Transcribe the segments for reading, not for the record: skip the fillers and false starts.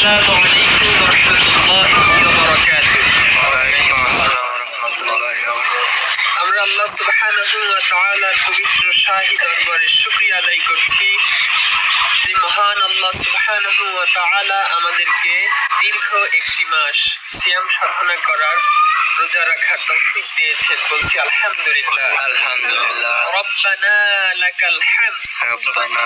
আসসালামু আলাইকুম ওয়া রাহমাতুল্লাহি ওয়া বারাকাতুহু। ওয়ালাইকুম আসসালাম ওয়া রাহমাতুল্লাহি ওয়া বারাকাতুহু। আমরা আল্লাহ সুবহানাহু ওয়া তাআলার পবিত্র শাহী দরবারে শুকরিয়া আদায় করছি যে মহান আল্লাহ সুবহানাহু ওয়া তাআলা আমাদেরকে দীর্ঘ একটি মাস সিয়াম সাধনা করার, রোজা রাখার তৌফিক দিয়েছেন। বলছি আলহামদুলিল্লাহ। আলহামদুলিল্লাহ। রব্বানা লাকাল হামদ রব্বানা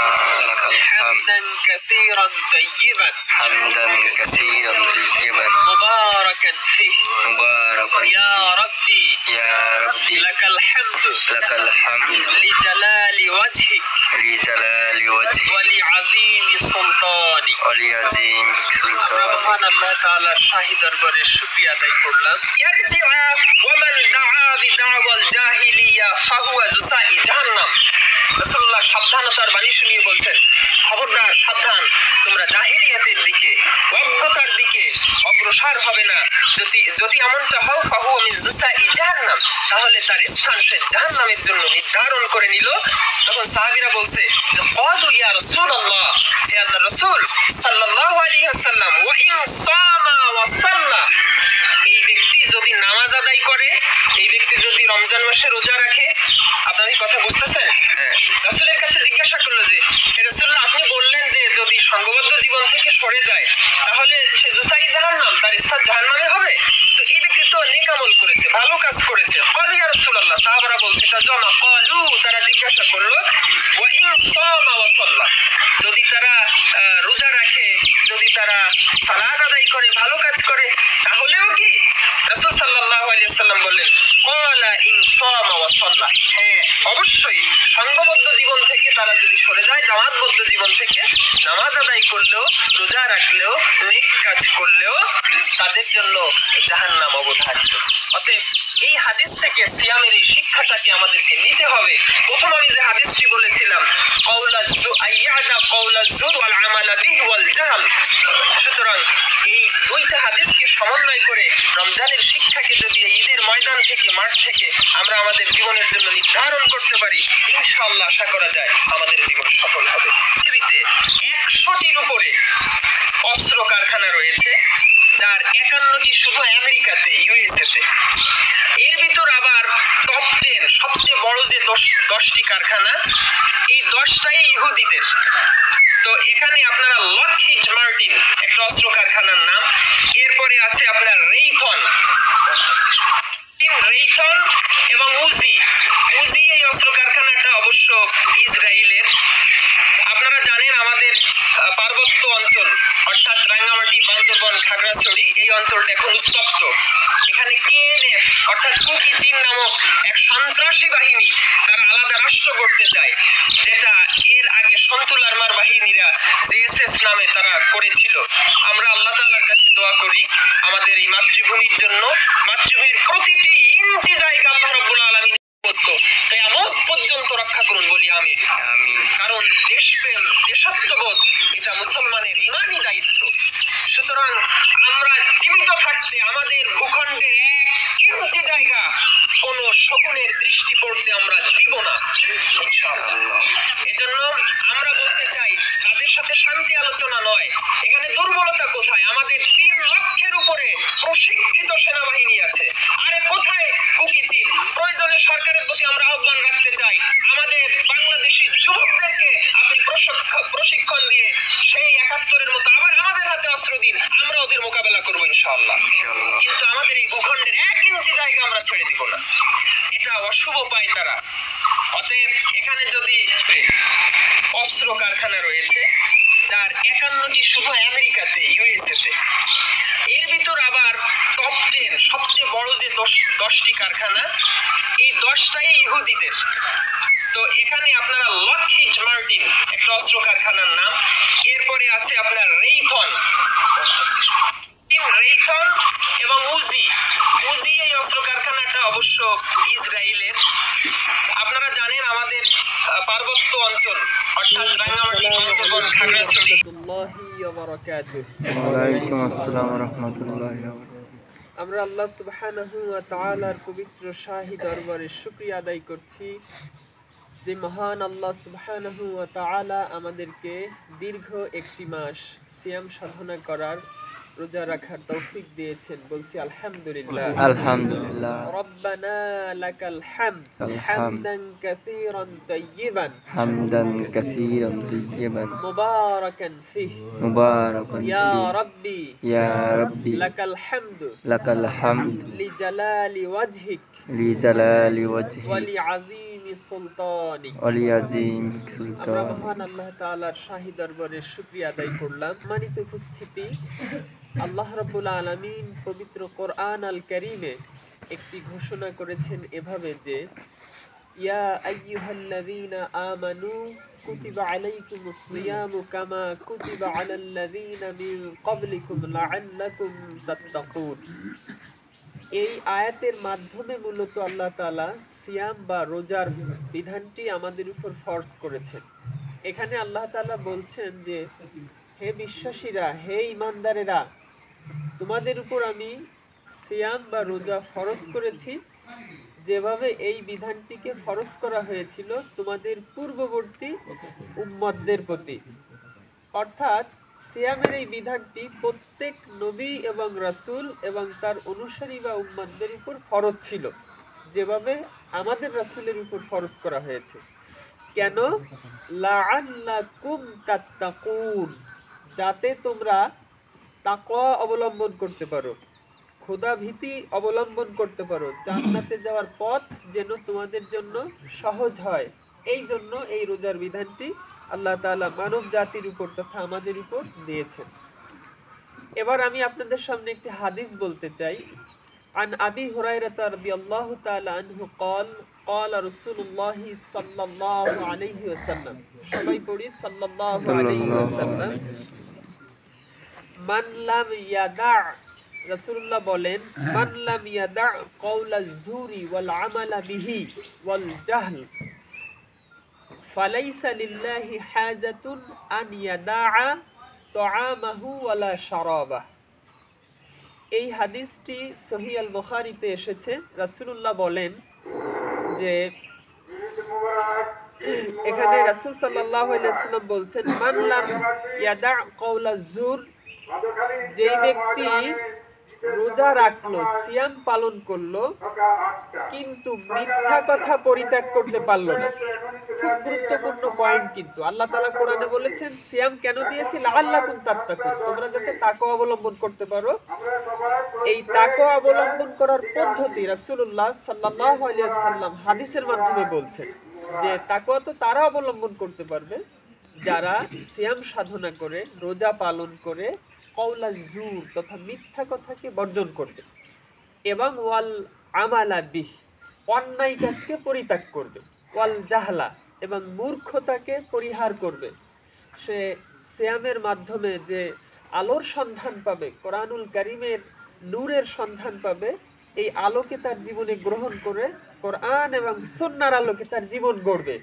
লাকাল হামদ হামদান কাসীরান তাইয়িবান হামদান কাসীরান তাইয়িবান মুবারাকান ফীহি মুবারাকান ইয়া রাব্বি ইয়া রাব্বি লাকাল হামদ লাকাল হামদ লিজালালি ওয়াজহিক লিজালালি ওয়াজহিক ওয়া লিআযীমি সুলতানিক। ওয়া লিআযীমি সুলতানিক। মহান আল্লাহ তাআলার শাহী দরবারে শুকরিয়া আদায় করলাম। ইয়ারজিউ ওয়া মান দাআ বিদাওয়াল জাহিলিয়া ফাহুয়া জুসাই জাহান্নাম। রাসূলুল্লাহ সাবধানতার বাণী শুনিয়ে বলছেন, খবরদার, সাবধান, তোমরা জাহিলিয়াতের দিকে, অজ্ঞতার দিকে অগ্রসর হবে না। যদি এমনটা হও ফাহুয়া মিন জুসাই জাহান্নাম, তাহলে তার স্থান সে জাহান্নামের জন্য নির্ধারণ করে নিল। তখন সাহাবীরা বলছে যে ক্বালু ইয়া রাসূলুল্লাহ, হে আল্লাহর রাসূল সাল্লাল্লাহু আলাইহি ওয়াসাল্লাম, ওয়া ইন সামা ওয়া সাল্লা, এই ব্যক্তি যদি নামাজ আদায় করে, এই ব্যক্তি যদি রমজান মাসে রোজা রাখে, আপনারা কি কথা বুঝতেছেন? রাসূলের কাছে জিজ্ঞাসা করলো যে হে রাসূলুল্লাহ, আপনি বললেন যে যদি সংঘবদ্ধ জীবন থেকে সরে যায় তাহলে সে জুসাই জাহান্নাম, তার স্থান জাহান্নামে হবে। তো এই ব্যক্তি তো নেক আমল করেছে, ভালো কাজ করেছে। ক্বালু ইয়া রাসূলুল্লাহ, সাহাবারা বলছে এটা জমা। ক্বালু, তারা জিজ্ঞাসা করলো ওয়া ইন সামা ওয়া সাল্লা, যদি তারা রোজা রাখে, যদি তারা সালাত আদায় করে, ভালো কাজ করে, তাহলেও কি? রাসূল সাল্লাল্লাহু আলাইহি ওয়াসাল্লাম বললেন ক্বালা ইন সামা ওয়া সাল্লা, হ্যাঁ অবশ্যই সংঘবদ্ধ জীবন থেকে তারা যদি সরে যায়, জামাতবদ্ধ জীবন থেকে নামাজ আদায় করলেও, রোজা রাখলেও, নেক কাজ করলেও তাদের জন্য জাহান্নাম অবধারিত। অতএব এই হাদিস থেকে সিয়ামের এই শিক্ষাটাকে আমাদেরকে নিতে হবে। প্রথম আমি যে হাদিসটি বলেছিলাম, সুতরাং এই দুইটা হাদিসকে সমন্বয় করে রমজানের শিক্ষাকে যদি এই ঈদের ময়দান থেকে, মাঠ থেকে আমরা আমাদের জীবনের জন্য নির্ধারণ করতে পারি, ইনশাআল্লাহ আশা করা যায় আমাদের জীবন সফল হবে। পৃথিবীতে 100টির উপরে অস্ত্র কারখানা রয়েছে, যার 51টি শুধু আমেরিকাতে, ইউএসএতে। এর ভিতর আবার টপ 10 সবচেয়ে বড় যে 10টি কারখানা, এই 10টাই ইহুদিদের। তো এখানে আপনারা লকহিড মার্টিন একটা অস্ত্র কারখানার নাম, এরপরে আছে আপনার রেইথন এবং উজি এই অস্ত্র কারখানাটা অবশ্য ইসরায়েলের। আপনারা জানেন আমাদের পার্বত্য অঞ্চল অর্থাৎ রাঙ্গামাটি, বান্দরবান, খাগড়াছড়ি, এই অঞ্চলটা এখন উত্তপ্ত। এখানে কেএনএফ অর্থাৎ কুকি চীন নামক এক সন্ত্রাসী বাহিনী, তারা আলাদা রাষ্ট্র করতে চায়, যেটা এর আগে সন্তুলারমার বাহিনীরা জেএসএস নামে তারা করেছিল। আমরা আল্লাহ তাআলার কাছে দোয়া করি আমাদের এই মাতৃভূমির জন্য। মাতৃভূমির প্রতিটি ইঞ্চি জায়গা আল্লাহ রাব্বুল আলামিন কিয়ামত পর্যন্ত রক্ষা করুন, বলি আমিন। কারণ দেশপ্রেম, দেশাত্মবোধ এটা মুসলমানের ইমানি দায়িত্ব। সুতরাং আমরা জীবিত থাকতে আমাদের ভূখণ্ডের 1 ইঞ্চি জায়গা কোন শকুনের দৃষ্টি পড়তে আমরা দিব না, ইনশাআল্লাহ। এজন্য আমরা বলতে চাই তাদের সাথে শান্তি আলোচনা নয়, এখানে দুর্বলতা কোথায়? আমাদের 3 লক্ষের উপরে প্রশিক্ষিত সেনাবাহিনী আছে, আরে কোথায় কুকি চীন? প্রয়োজনে সরকারের প্রতি আমরা আহ্বান রাখতে চাই, আমাদের বাংলাদেশি যুবকদেরকে আপনি প্রশিক্ষণ দিয়ে সেই 71-এর মতো আবার আমাদের হাতে অস্ত্র দিন, আমরা ওদের মোকাবেলা করবো ইনশাআল্লাহ। কিন্তু আমাদের এই ভূখণ্ডের 1 ইঞ্চি জায়গা আমরা ছেড়ে দিব না, এটা অশুভ পায় তারা। অতএব এখানে যদি অস্ত্র কারখানা রয়েছে, যার 51টি শুধু আমেরিকাতে, ইউএসএতে। এর ভিতর আবার টপ 10 সবচেয়ে বড় যে 10টি কারখানা, এই 10টাই ইহুদিদের। তো এখানে আপনারা লকহিড মার্টিন একটা অস্ত্র কারখানার নাম, এরপরে আছে আপনার রেইথন এবং উজি এই অস্ত্র কারখানাটা অবশ্য ইসরায়েলের। আপনারা জানেন আমাদের পার্বত্য অঞ্চল অর্থাৎ রাঙ্গামাটি, বান্দরবান, খাগড়াছড়ি। ওয়ালাইকুম আসসালাম ওয়া রাহমাতুল্লাহি ওয়া বারাকাতুহু। আমরা আল্লাহ সুবহানাহু ওয়া তাআলার পবিত্র শাহী দরবারে শুকরিয়া আদায় করছি যে মহান আল্লাহ সুবহানাহু ওয়া তাআলা আমাদেরকে দীর্ঘ একটি মাস সিয়াম সাধনা করার, রোজা রাখার তৌফিক দিয়েছেন, বলছি আলহামদুলিল্লাহ। আলহামদুলিল্লাহ। রব্বানা লাকাল হামদ হামদান কাসীরান তাইয়িবান হামদান কাসীরান তাইয়িবান মুবারাকান ফিহি মুবারাকান ইয়া ফিহি রাব্বি ইয়া রাব্বি লাকাল হামদু লাকাল হামদ লিজালালি ওয়াজহিক লিজালালি ওয়াজহিক ওয়ালি আযীমি সুলতানিক। ওয়ালিয়াজিম আমরা সুলতান। মহান আল্লাহ তাআলার শাহী দরবারের শুকরিয়া আদায় করলাম। সম্মানিত উপস্থিতি, আল্লাহ রাব্বুল আলামিন পবিত্র কোরআন আল কারীমে একটি ঘোষণা করেছেন এভাবে যে, ইয়া আইয়ুহাল্লাযীনা আমানু কুতিবা আলাইকুমুস সিয়ামু কামা কুতিবা আলাল্লাযীনা মিন ক্বাবলিকুম লাআল্লাকুম তাত্তাকুন। এই আয়াতের মাধ্যমে মূলত আল্লাহ তাআলা সিয়াম বা রোজার বিধানটি আমাদের উপর ফরজ করেছেন। এখানে আল্লাহ তাআলা বলছেন যে, হে বিশ্বাসীরা, হে ঈমানদারেরা, তোমাদের উপর আমি সিয়াম বা রোজা ফরজ করেছি, যেভাবে এই বিধানটিকে ফরজ করা হয়েছিল তোমাদের পূর্ববর্তী উম্মতদের প্রতি। অর্থাৎ সিয়ামের এই বিধানটি প্রত্যেক নবী এবং রাসূল এবং তার অনুসারী বা উম্মতদের উপর ফরজ ছিল, যেভাবে আমাদের রাসূলের উপর ফরজ করা হয়েছে। কেন? লাআল্লাকুম তাত্তাকুন, যাতে তোমরা তাকওয়া অবলম্বন করতে পারো, খোদা ভীতি অবলম্বন করতে পারো, জান্নাতে যাওয়ার পথ যেন তোমাদের জন্য সহজ হয়। এই জন্য এই রোজার বিধানটি আল্লাহ তাআলা মানব জাতির উপর তথা আমাদের উপর দিয়েছেন। এবার আমি আপনাদের সামনে একটি হাদিস বলতে চাই। আন আবি হুরায়রা রাদিয়াল্লাহু তাআলা আনহু قال قال رسول الله صلى الله عليه وسلم। সবাই পড়ি সাল্লাল্লাহু আলাইহি ওয়াসাল্লাম। মান লাম ইয়াদা, রাসূলুল্লাহ বলেন, মান লাম ইয়াদা কাওলাজ জুরি ওয়াল আমালা বিহি ওয়াল জাহল ফালাইসা লিল্লাহি হাজাতুন আন ইয়াদাআ তাআমাহু ওয়ালা শারাবাহ। এই হাদিসটি সহিহ আল বুখারীতে এসেছে। রাসূলুল্লাহ বলেন যে, এখানে রাসূল সাল্লাল্লাহু আলাইহি ওয়াসাল্লাম বলছেন, মান লাম ইয়াদা কাওলাজ জুর, যে ব্যক্তি রোজা রাখলো, সিয়াম পালন করলো, কিন্তু মিথ্যা কথা পরিত্যাগ করতে পারলো না। খুব গুরুত্বপূর্ণ পয়েন্ট কিন্তু। আল্লাহ তাআলা কোরআনে বলেছেন সিয়াম কেন দিয়েছি? লাআল্লাকুম তাত্তাকুন, তোমরা যাতে তাকওয়া অবলম্বন করতে পারো। এই তাকওয়া অবলম্বন করার পদ্ধতি রাসূলুল্লাহ সাল্লাল্লাহু আলাইহি ওয়াসাল্লাম হাদিসের মাধ্যমে বলছেন যে, তাকওয়া তো তারা অবলম্বন করতে পারবে যারা সিয়াম সাধনা করে, রোজা পালন করে, কওলা জুর তথা মিথ্যা কথাকে বর্জন করবে, এবং ওয়াল আমালা বিহ, অন্যায় কাজকে পরিত্যাগ করবে, ওয়াল জাহলা, এবং মূর্খতাকে পরিহার করবে। সে সিয়ামের মাধ্যমে যে আলোর সন্ধান পাবে, কোরআনুল কারীমের নূরের সন্ধান পাবে, এই আলোকে তার জীবনে গ্রহণ করে কোরআন এবং সুন্নাহর আলোকে তার জীবন গড়বে,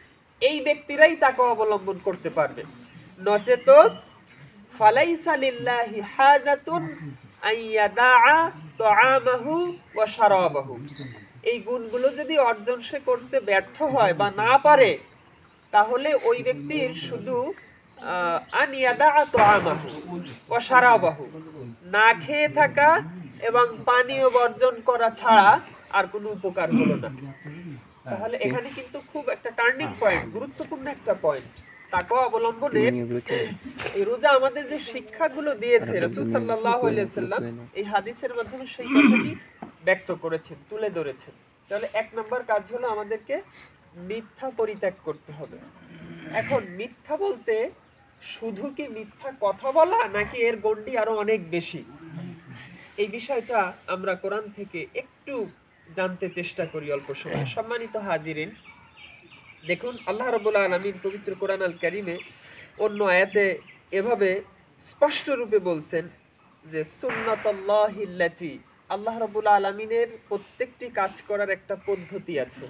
এই ব্যক্তিরাই তাকওয়া অবলম্বন করতে পারবে। নচেত ফালাইসা লিল্লাহি হাজাতুন আইয়াদাআ তাআমাহু ওয়া শারাবাহু, এই গুণগুলো যদি অর্জন সে করতে ব্যর্থ হয় বা না পারে, তাহলে ওই ব্যক্তির শুধু আনিয়াদাআ তাআমাহু ওয়া শারাবাহু, না খেয়ে থাকা এবং পানীয় বর্জন করা ছাড়া আর কোনো উপকার হলো না। তাহলে এখানে কিন্তু খুব একটা টার্নিং পয়েন্ট, গুরুত্বপূর্ণ একটা পয়েন্ট। তাকওয়া অবলম্বনের এই রোজা আমাদের যে শিক্ষাগুলো দিয়েছে, রাসূল সাল্লাল্লাহু আলাইহি ওয়াসাল্লাম এই হাদিসের মাধ্যমে সেই কথাটি ব্যক্ত করেছেন, তুলে ধরেছেন। তাহলে এক নম্বর কাজ হলো আমাদেরকে মিথ্যা পরিত্যাগ করতে হবে। এখন মিথ্যা বলতে শুধু কি মিথ্যা কথা বলা, নাকি এর গণ্ডি আরো অনেক বেশি? এই বিষয়টা আমরা কোরআন থেকে একটু জানতে চেষ্টা করি অল্প সময়। সম্মানিত হাজিরিন, দেখুন আল্লাহ রাব্বুল আলামিন পবিত্র কোরআন আল কারীমে অন্য আয়াতে এভাবে স্পষ্ট রূপে বলছেন যে, সুন্নাতুল্লাহিল্লাতি, আল্লাহ রাব্বুল আলামিনের প্রত্যেকটি কাজ করার একটা পদ্ধতি আছে,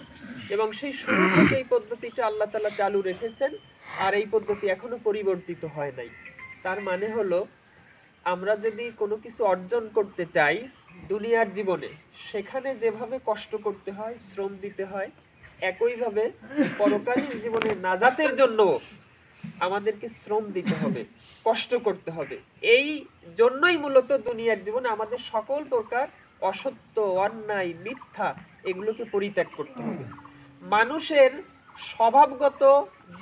এবং সেই শুরু থেকে এই পদ্ধতিটা আল্লাহ তাআলা চালু রেখেছেন, আর এই পদ্ধতি এখনো পরিবর্তিত হয় নাই। তার মানে হলো, আমরা যদি কোনো কিছু অর্জন করতে চাই দুনিয়ার জীবনে, সেখানে যেভাবে কষ্ট করতে হয়, শ্রম দিতে হয়, একইভাবে পরকালীন জীবনের নাজাতের জন্য আমাদেরকে শ্রম দিতে হবে, কষ্ট করতে হবে। এই জন্যই মূলত দুনিয়ার জীবনে আমাদের সকল প্রকার অসত্য, অন্যায়, মিথ্যা এগুলোকে পরিত্যাগ করতে হবে। মানুষের স্বভাবগত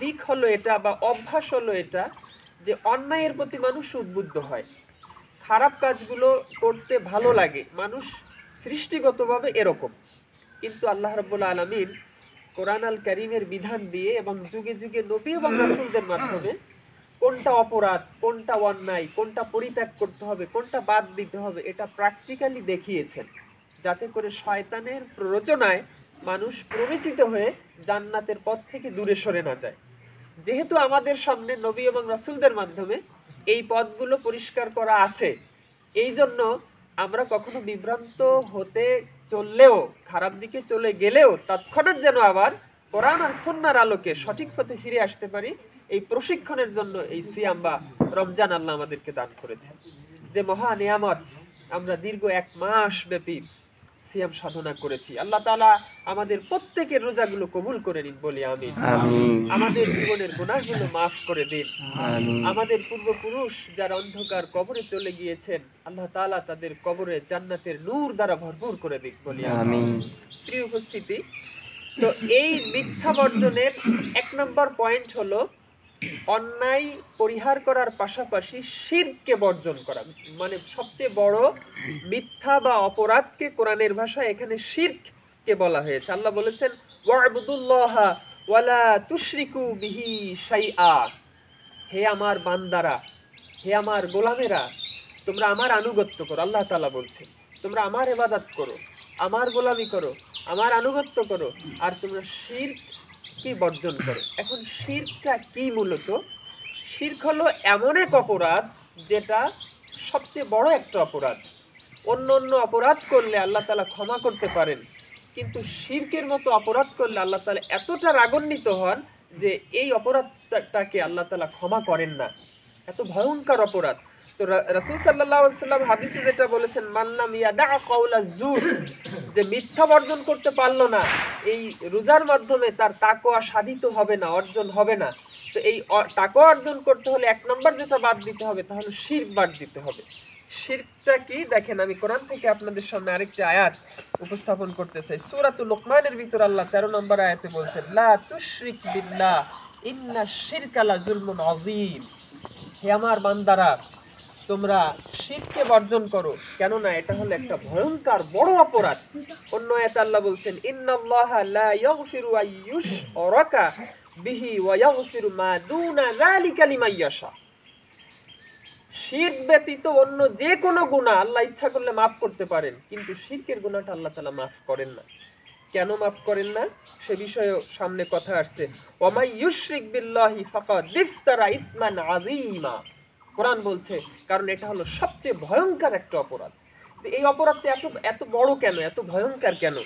দিক হলো এটা, বা অভ্যাস হলো এটা, যে অন্যায়ের প্রতি মানুষ উদ্বুদ্ধ হয়, খারাপ কাজগুলো করতে ভালো লাগে। মানুষ সৃষ্টিগতভাবে এরকম। কিন্তু আল্লাহ রাব্বুল আলামিন কোরআন আল কারীমের বিধান দিয়ে এবং যুগে যুগে নবী এবং রাসূলদের মাধ্যমে কোনটা অপরাধ, কোনটা অন্যায়, কোনটা পরিত্যাগ করতে হবে, কোনটা বাদ দিতে হবে, এটা প্র্যাকটিক্যালি দেখিয়েছেন, যাতে করে শয়তানের প্ররোচনায় মানুষ প্ররোচিত হয়ে জান্নাতের পথ থেকে দূরে সরে না যায়। যেহেতু আমাদের সামনে নবী এবং রাসূলদের মাধ্যমে এই পথগুলো পরিষ্কার করা আছে, এই জন্য আমরা কখনো বিভ্রান্ত হতে চললেও, খারাপ দিকে চলে গেলেও তৎক্ষণাৎ যেন আবার কোরআন আর সুন্নাহর আলোকে সঠিক পথে ফিরে আসতে পারি, এই প্রশিক্ষণের জন্য এই সিয়াম বা রমজান আল্লাহ আমাদেরকে দান করেছে। যে মহা নিয়ামত, আমরা দীর্ঘ 1 মাস ব্যাপী সিয়াম সাধনা করেছি। আল্লাহ তাআলা আমাদের প্রত্যেকের রোজাগুলো কবুল করে নিন, বলি আমিন। আমাদের জীবনের গুনাহগুলো মাফ করে দিন। আমাদের পূর্বপুরুষ যারা অন্ধকার কবরে চলে গিয়েছেন, আল্লাহ তাআলা তাদের কবরে জান্নাতের নূর দ্বারা ভরপুর করে দিন, বলি আমিন। প্রিয় উপস্থিতি, তো এই মিথ্যা বর্জনের 1 নম্বর পয়েন্ট হলো অন্যায় পরিহার করার পাশাপাশি শিরককে বর্জন করা। মানে সবচেয়ে বড় মিথ্যা বা অপরাধকে কোরআনের ভাষায় এখানে শিরককে বলা হয়েছে। আল্লাহ বলেছেন ওয়া'বুদুল্লাহা ওয়ালা তুশরিকু বিহি শাইআ। হে আমার বান্দারা, হে আমার গোলামেরা, তোমরা আমার আনুগত্য করো। আল্লাহ তাআলা বলছেন তোমরা আমার ইবাদত করো, আমার গোলামি করো, আমার আনুগত্য করো, আর তোমরা শিরক কি বর্জন করো। এখন শিরকটা কি? মূলত শিরক হলো এমন এক অপরাধ যেটা সবচেয়ে বড় একটা অপরাধ। অন্য অন্য অপরাধ করলে আল্লাহ তাআলা ক্ষমা করতে পারেন, কিন্তু শিরকের মতো অপরাধ করলে আল্লাহ তাআলা এতটা রাগান্বিত হন যে এই অপরাধটাকে আল্লাহ তাআলা ক্ষমা করেন না। এত ভয়ঙ্কর অপরাধ। তো রাসূল সাল্লাল্লাহু আলাইহি ওয়াসাল্লাম হাদিসে যেটা বলেছেন, মাল্লাম ইয়াদা কাওলা যুর, যে মিথ্যা বর্জন করতে পারলো না, এই রোজার মাধ্যমে তার তাকওয়া সাধিত হবে না, অর্জন হবে না। তো এই তাকওয়া অর্জন করতে হলে 1 নম্বর যেটা বাদ দিতে হবে তা হলো শিরক বাদ দিতে হবে। শিরকটা কি? দেখেন, আমি কোরআন থেকে আপনাদের সামনে আরেকটি আয়াত উপস্থাপন করতে চাই। সূরাতুল লুকমানের ভিতর আল্লাহ 13 নম্বর আয়াতে বলছেন, লা তুশরিক বিল্লাহ ইন্নাশ শিরকা লাযুলমুন আযীম। হে আমার বান্দারা, তোমরা শিরককে বর্জন করো, কেননা এটা হলো একটা ভয়ঙ্কর বড় অপরাধ। অন্য আয়াতে আল্লাহ বলছেন, ইন্নাল্লাহা লা ইয়াগফিরু আইয়ুশরাকা বিহি ওয়া ইয়াগফিরু মা দুনা যালিকা লিমান ইয়াশা। শিরক ব্যতীত অন্য যে কোনো গুনাহ আল্লাহ ইচ্ছা করলে মাফ করতে পারেন, কিন্তু শিরকের গুনাহটা আল্লাহ তাআলা মাফ করেন না। কেন মাফ করেন না সে বিষয়ে সামনে কথা আসছে। ওয়া মাই ইউশরিক বিল্লাহি ফাকাদ ইফতারা ইসমান আযীমা। কোরআন বলছে কারণ এটা হলো সবচেয়ে ভয়ঙ্কর একটা অপরাধ। এই অপরাধটা এত বড় কেন, এত ভয়ঙ্কর কেন?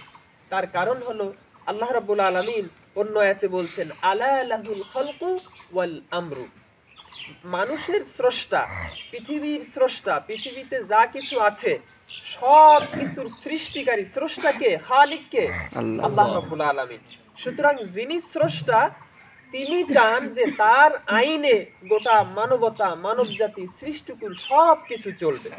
তার কারণ হলো আল্লাহ রাব্বুল আলামিন অন্য আয়াতে বলছেন, আলা লাহুল খালকু ওয়াল আমরু। মানুষের স্রষ্টা, পৃথিবীর স্রষ্টা, পৃথিবীতে যা কিছু আছে সব কিছুর সৃষ্টিকারী স্রষ্টাকে, খালিককে আল্লাহ রাব্বুল আলামিন। সুতরাং যিনি স্রষ্টা তিনি চান যে তার আইনে গোটা মানবতা, মানব জাতি, সৃষ্টিকুল সব কিছু চলবে।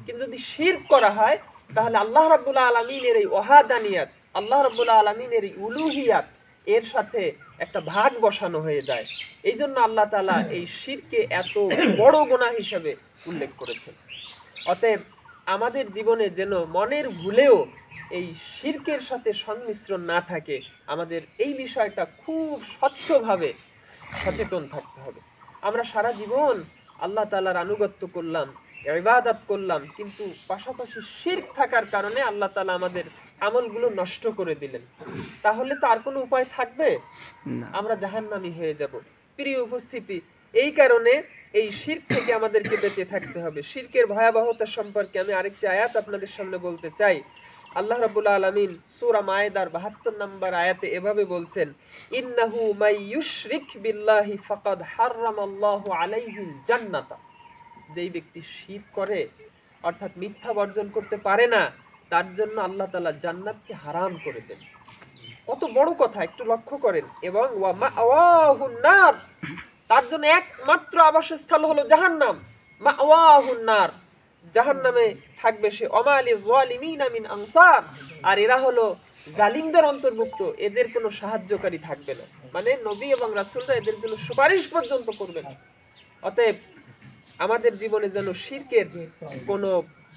কিন্তু যদি শিরক করা হয় তাহলে আল্লাহ রাব্বুল আলামিনের এই ওয়াহাদানিয়াত, আল্লাহ রাব্বুল আলামিনের এই উলুহিয়াত এর সাথে একটা ভাগ বসানো হয়ে যায়। এই জন্য আল্লাহ তাআলা এই শিরকে এত বড় গুনাহ হিসেবে উল্লেখ করেছেন। অতএব আমাদের জীবনে যেন মনের ভুলেও এই শিরকের সাথে সংমিশ্রণ না থাকে, আমাদের এই বিষয়টা খুব স্বচ্ছভাবে সচেতন থাকতে হবে। আমরা সারা জীবন আল্লাহ তাআলার আনুগত্য করলাম, ইবাদত করলাম, কিন্তু পাশাপাশি শিরক থাকার কারণে আল্লাহ তাআলা আমাদের আমলগুলো নষ্ট করে দিলেন, তাহলে তো আর কোনো উপায় থাকবে? আমরা জাহান্নামী হয়ে যাব। প্রিয় উপস্থিতি, এই কারণে এই শিরক থেকে আমাদেরকে বেঁচে থাকতে হবে। শিরকের ভয়াবহতা সম্পর্কে আমি আরেকটি আয়াত আপনাদের সামনে বলতে চাই। আল্লাহ রাব্বুল আলামিন সূরা মায়েদার 72 নম্বর আয়াতে এভাবে বলছেন, ইন্নাহু মাই ইউশরিক বিল্লাহি ফাকাদ হারামাল্লাহু আলাইহিল জান্নাতা। যেই ব্যক্তি শিরক করে, অর্থাৎ মিথ্যা বর্জন করতে পারে না, তার জন্য আল্লাহ তাআলা জান্নাতকে হারাম করে দেন। কত বড় কথা, একটু লক্ষ্য করেন। এবং ওয়া মাওয়াহুন নার, তার জন্য একমাত্র আবাসস্থল হলো জাহান্নাম। মাওয়াহুন নার, জাহান্নামে থাকবে সে। ওমা লিযালিমিনা মিন আনসার, আর এরা হলো জালিমদের অন্তর্ভুক্ত, এদের কোনো সাহায্যকারী থাকবে না। মানে নবী এবং রাসূলরা এদের জন্য সুপারিশ পর্যন্ত করবে না। অতএব আমাদের জীবনে যেন শিরকের কোনো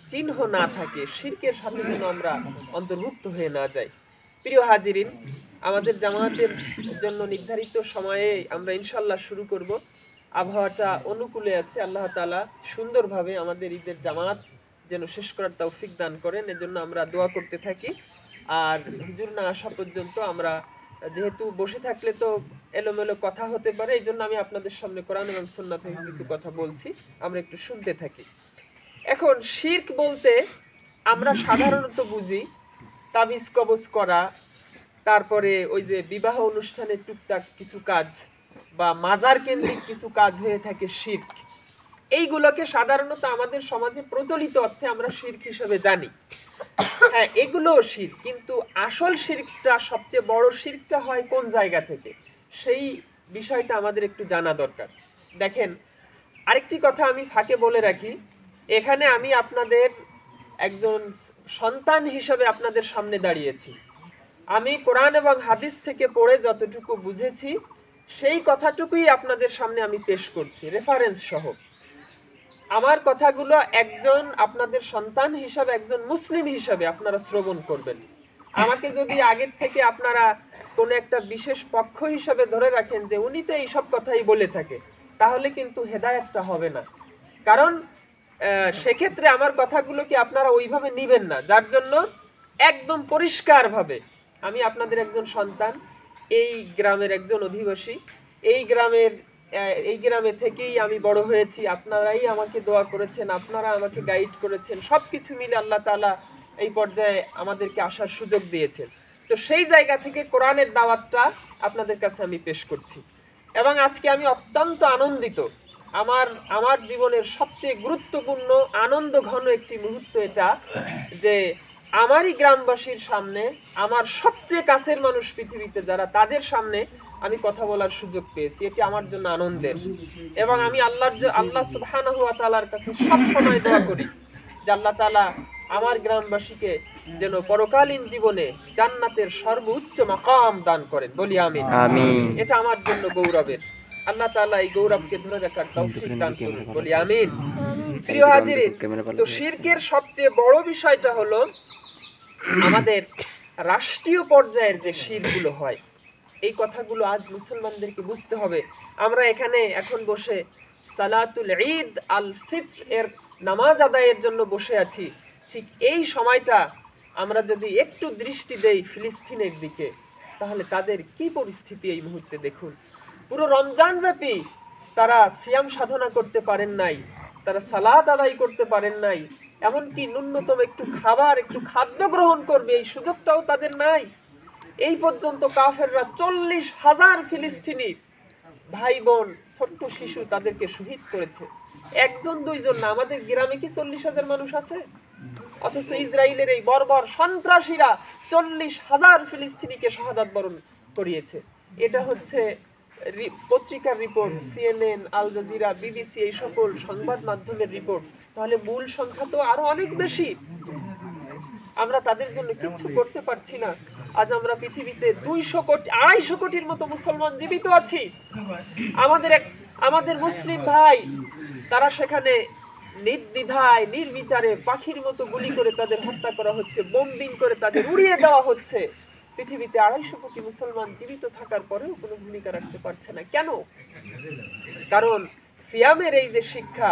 চিহ্ন না থাকে, শিরকের সাথে যেন আমরা অন্তর্ভুক্ত হয়ে না যাই। প্রিয় হাজিরিন, আমাদের জামাতের জন্য নির্ধারিত সময়ে আমরা ইনশাল্লাহ শুরু করব। আবহাওয়াটা অনুকূলে আছে, আল্লাহ তাআলা সুন্দরভাবে আমাদের ঈদের জামাত যেন শেষ করার তৌফিক দান করেন, এজন্য আমরা দোয়া করতে থাকি। আর হুজুর না আসা পর্যন্ত আমরা, যেহেতু বসে থাকলে তো এলোমেলো কথা হতে পারে, এই জন্য আমি আপনাদের সামনে কোরআন এবং সুন্নাহ থেকে কিছু কথা বলছি, আমরা একটু শুনতে থাকি। এখন শিরক বলতে আমরা সাধারণত বুঝি তাবিজ কবজ করা, তারপরে ওই যে বিবাহ অনুষ্ঠানে টুকটাক কিছু কাজ বা মাজার কেন্দ্রিক কিছু কাজ হয়ে থাকে শিরক। এইগুলোকে সাধারণত আমাদের সমাজে প্রচলিত অর্থে আমরা শিরক হিসেবে জানি। হ্যাঁ, এগুলোও শিরক, কিন্তু আসল শিরকটা, সবচেয়ে বড় শিরকটা হয় কোন জায়গা থেকে, সেই বিষয়টা আমাদের একটু জানা দরকার। দেখেন, আরেকটি কথা আমি ফাঁকে বলে রাখি, এখানে আমি আপনাদের একজন সন্তান হিসেবে আপনাদের সামনে দাঁড়িয়েছি। আমি কোরআন এবং হাদিস থেকে পড়ে যতটুকু বুঝেছি সেই কথাটুকুই আপনাদের সামনে আমি পেশ করছি, রেফারেন্স সহ। আমার কথাগুলো একজন আপনাদের সন্তান হিসাবে, একজন মুসলিম হিসাবে আপনারা শ্রবণ করবেন। আমাকে যদি আগের থেকে আপনারা কোনো একটা বিশেষ পক্ষ হিসাবে ধরে রাখেন যে উনি তো এইসব কথাই বলে থাকে, তাহলে কিন্তু হেদায়েতটা হবে না। কারণ সেক্ষেত্রে আমার কথাগুলোকে আপনারা ওইভাবে নিবেন না। যার জন্য একদম পরিষ্কারভাবে, আমি আপনাদের একজন সন্তান, এই গ্রামের একজন অধিবাসী, এই গ্রামে থেকেই আমি বড় হয়েছি। আপনারাই আমাকে দোয়া করেছেন, আপনারা আমাকে গাইড করেছেন, সব কিছু মিলে আল্লাহ তাআলা এই পর্যায়ে আমাদেরকে আসার সুযোগ দিয়েছেন। তো সেই জায়গা থেকে কোরআনের দাওয়াতটা আপনাদের কাছে আমি পেশ করছি। এবং আজকে আমি অত্যন্ত আনন্দিত, আমার জীবনের সবচেয়ে গুরুত্বপূর্ণ আনন্দ ঘন একটি মুহূর্ত এটা, যে আমারই গ্রামবাসীর সামনে, আমার সবচেয়ে কাছের মানুষ পৃথিবীতে যারা, তাদের সামনে আমি কথা বলার সুযোগ পেয়েছি। এটি আমার জন্য আনন্দের। এবং আমি আল্লাহ সুবহানাহু ওয়া তাআলার কাছে সব সময় দোয়া করি যে আল্লাহ তাআলা আমার গ্রামবাসীকে যেন পরকালীন জীবনে জান্নাতের সর্বোচ্চ মাকাম দান করেন, বলি আমিন। আমিন। এটা আমার জন্য গৌরবের। আল্লাহ তাআলা এই গৌরবকে ধরে রাখার তৌফিক দান করুন, বলি আমিন। প্রিয় হাজিরিন, তো শিরকের সবচেয়ে বড় বিষয়টা হলো আমাদের রাষ্ট্রীয় পর্যায়ের যে শিরকগুলো হয়, এই কথাগুলো আজ মুসলমানদেরকে বুঝতে হবে। আমরা এখানে এখন বসে সালাতুল ঈদ আল ফিত্র এর নামাজ আদায়ের জন্য বসে আছি। ঠিক এই সময়টা আমরা যদি একটু দৃষ্টি দেই ফিলিস্তিনের দিকে, তাহলে তাদের কি পরিস্থিতি এই মুহূর্তে দেখুন। পুরো রমজান ব্যাপী তারা সিয়াম সাধনা করতে পারেন নাই, তারা সালাত আদায় করতে পারেন নাই, এমনকি ন্যূনতম একটু খাবার, একটু খাদ্য গ্রহণ করবে এই সুযোগটাও তাদের নাই। এই পর্যন্ত কাফেররা 40,000 ফিলিস্তিনি ভাই বোন, ছোট্ট শিশু, তাদেরকে শহীদ করেছে। একজন দুইজন না, আমাদের গ্রামে কি 40,000 মানুষ আছে? অথচ ইসরায়েলের এই বর্বর সন্ত্রাসীরা 40,000 ফিলিস্তিনিকে শাহাদাত বরণ করিয়েছে। এটা হচ্ছে পত্রিকার report, CNN, Al Jazeera, BBC, এই সকল সংবাদ মাধ্যমের রিপোর্ট। তাহলে মূল সংখ্যা তো আরো অনেক বেশি। আমরা তাদের জন্য কিছু করতে পারছি না। আজ আমরা পৃথিবীতে 200 কোটি, 250 কোটির মতো মুসলমান জীবিত আছি। আমাদের মুসলিম ভাই, তারা সেখানে নির্দ্বিধায় নির্বিচারে পাখির মতো গুলি করে তাদের হত্যা করা হচ্ছে, বোম্বিং করে তাদের উড়িয়ে দেওয়া হচ্ছে। পৃথিবীতে 250 কোটি মুসলমান জীবিত থাকার পরেও কোনো ভূমিকা রাখতে পারছে না। কেন? কারণ সিয়ামের এই যে শিক্ষা,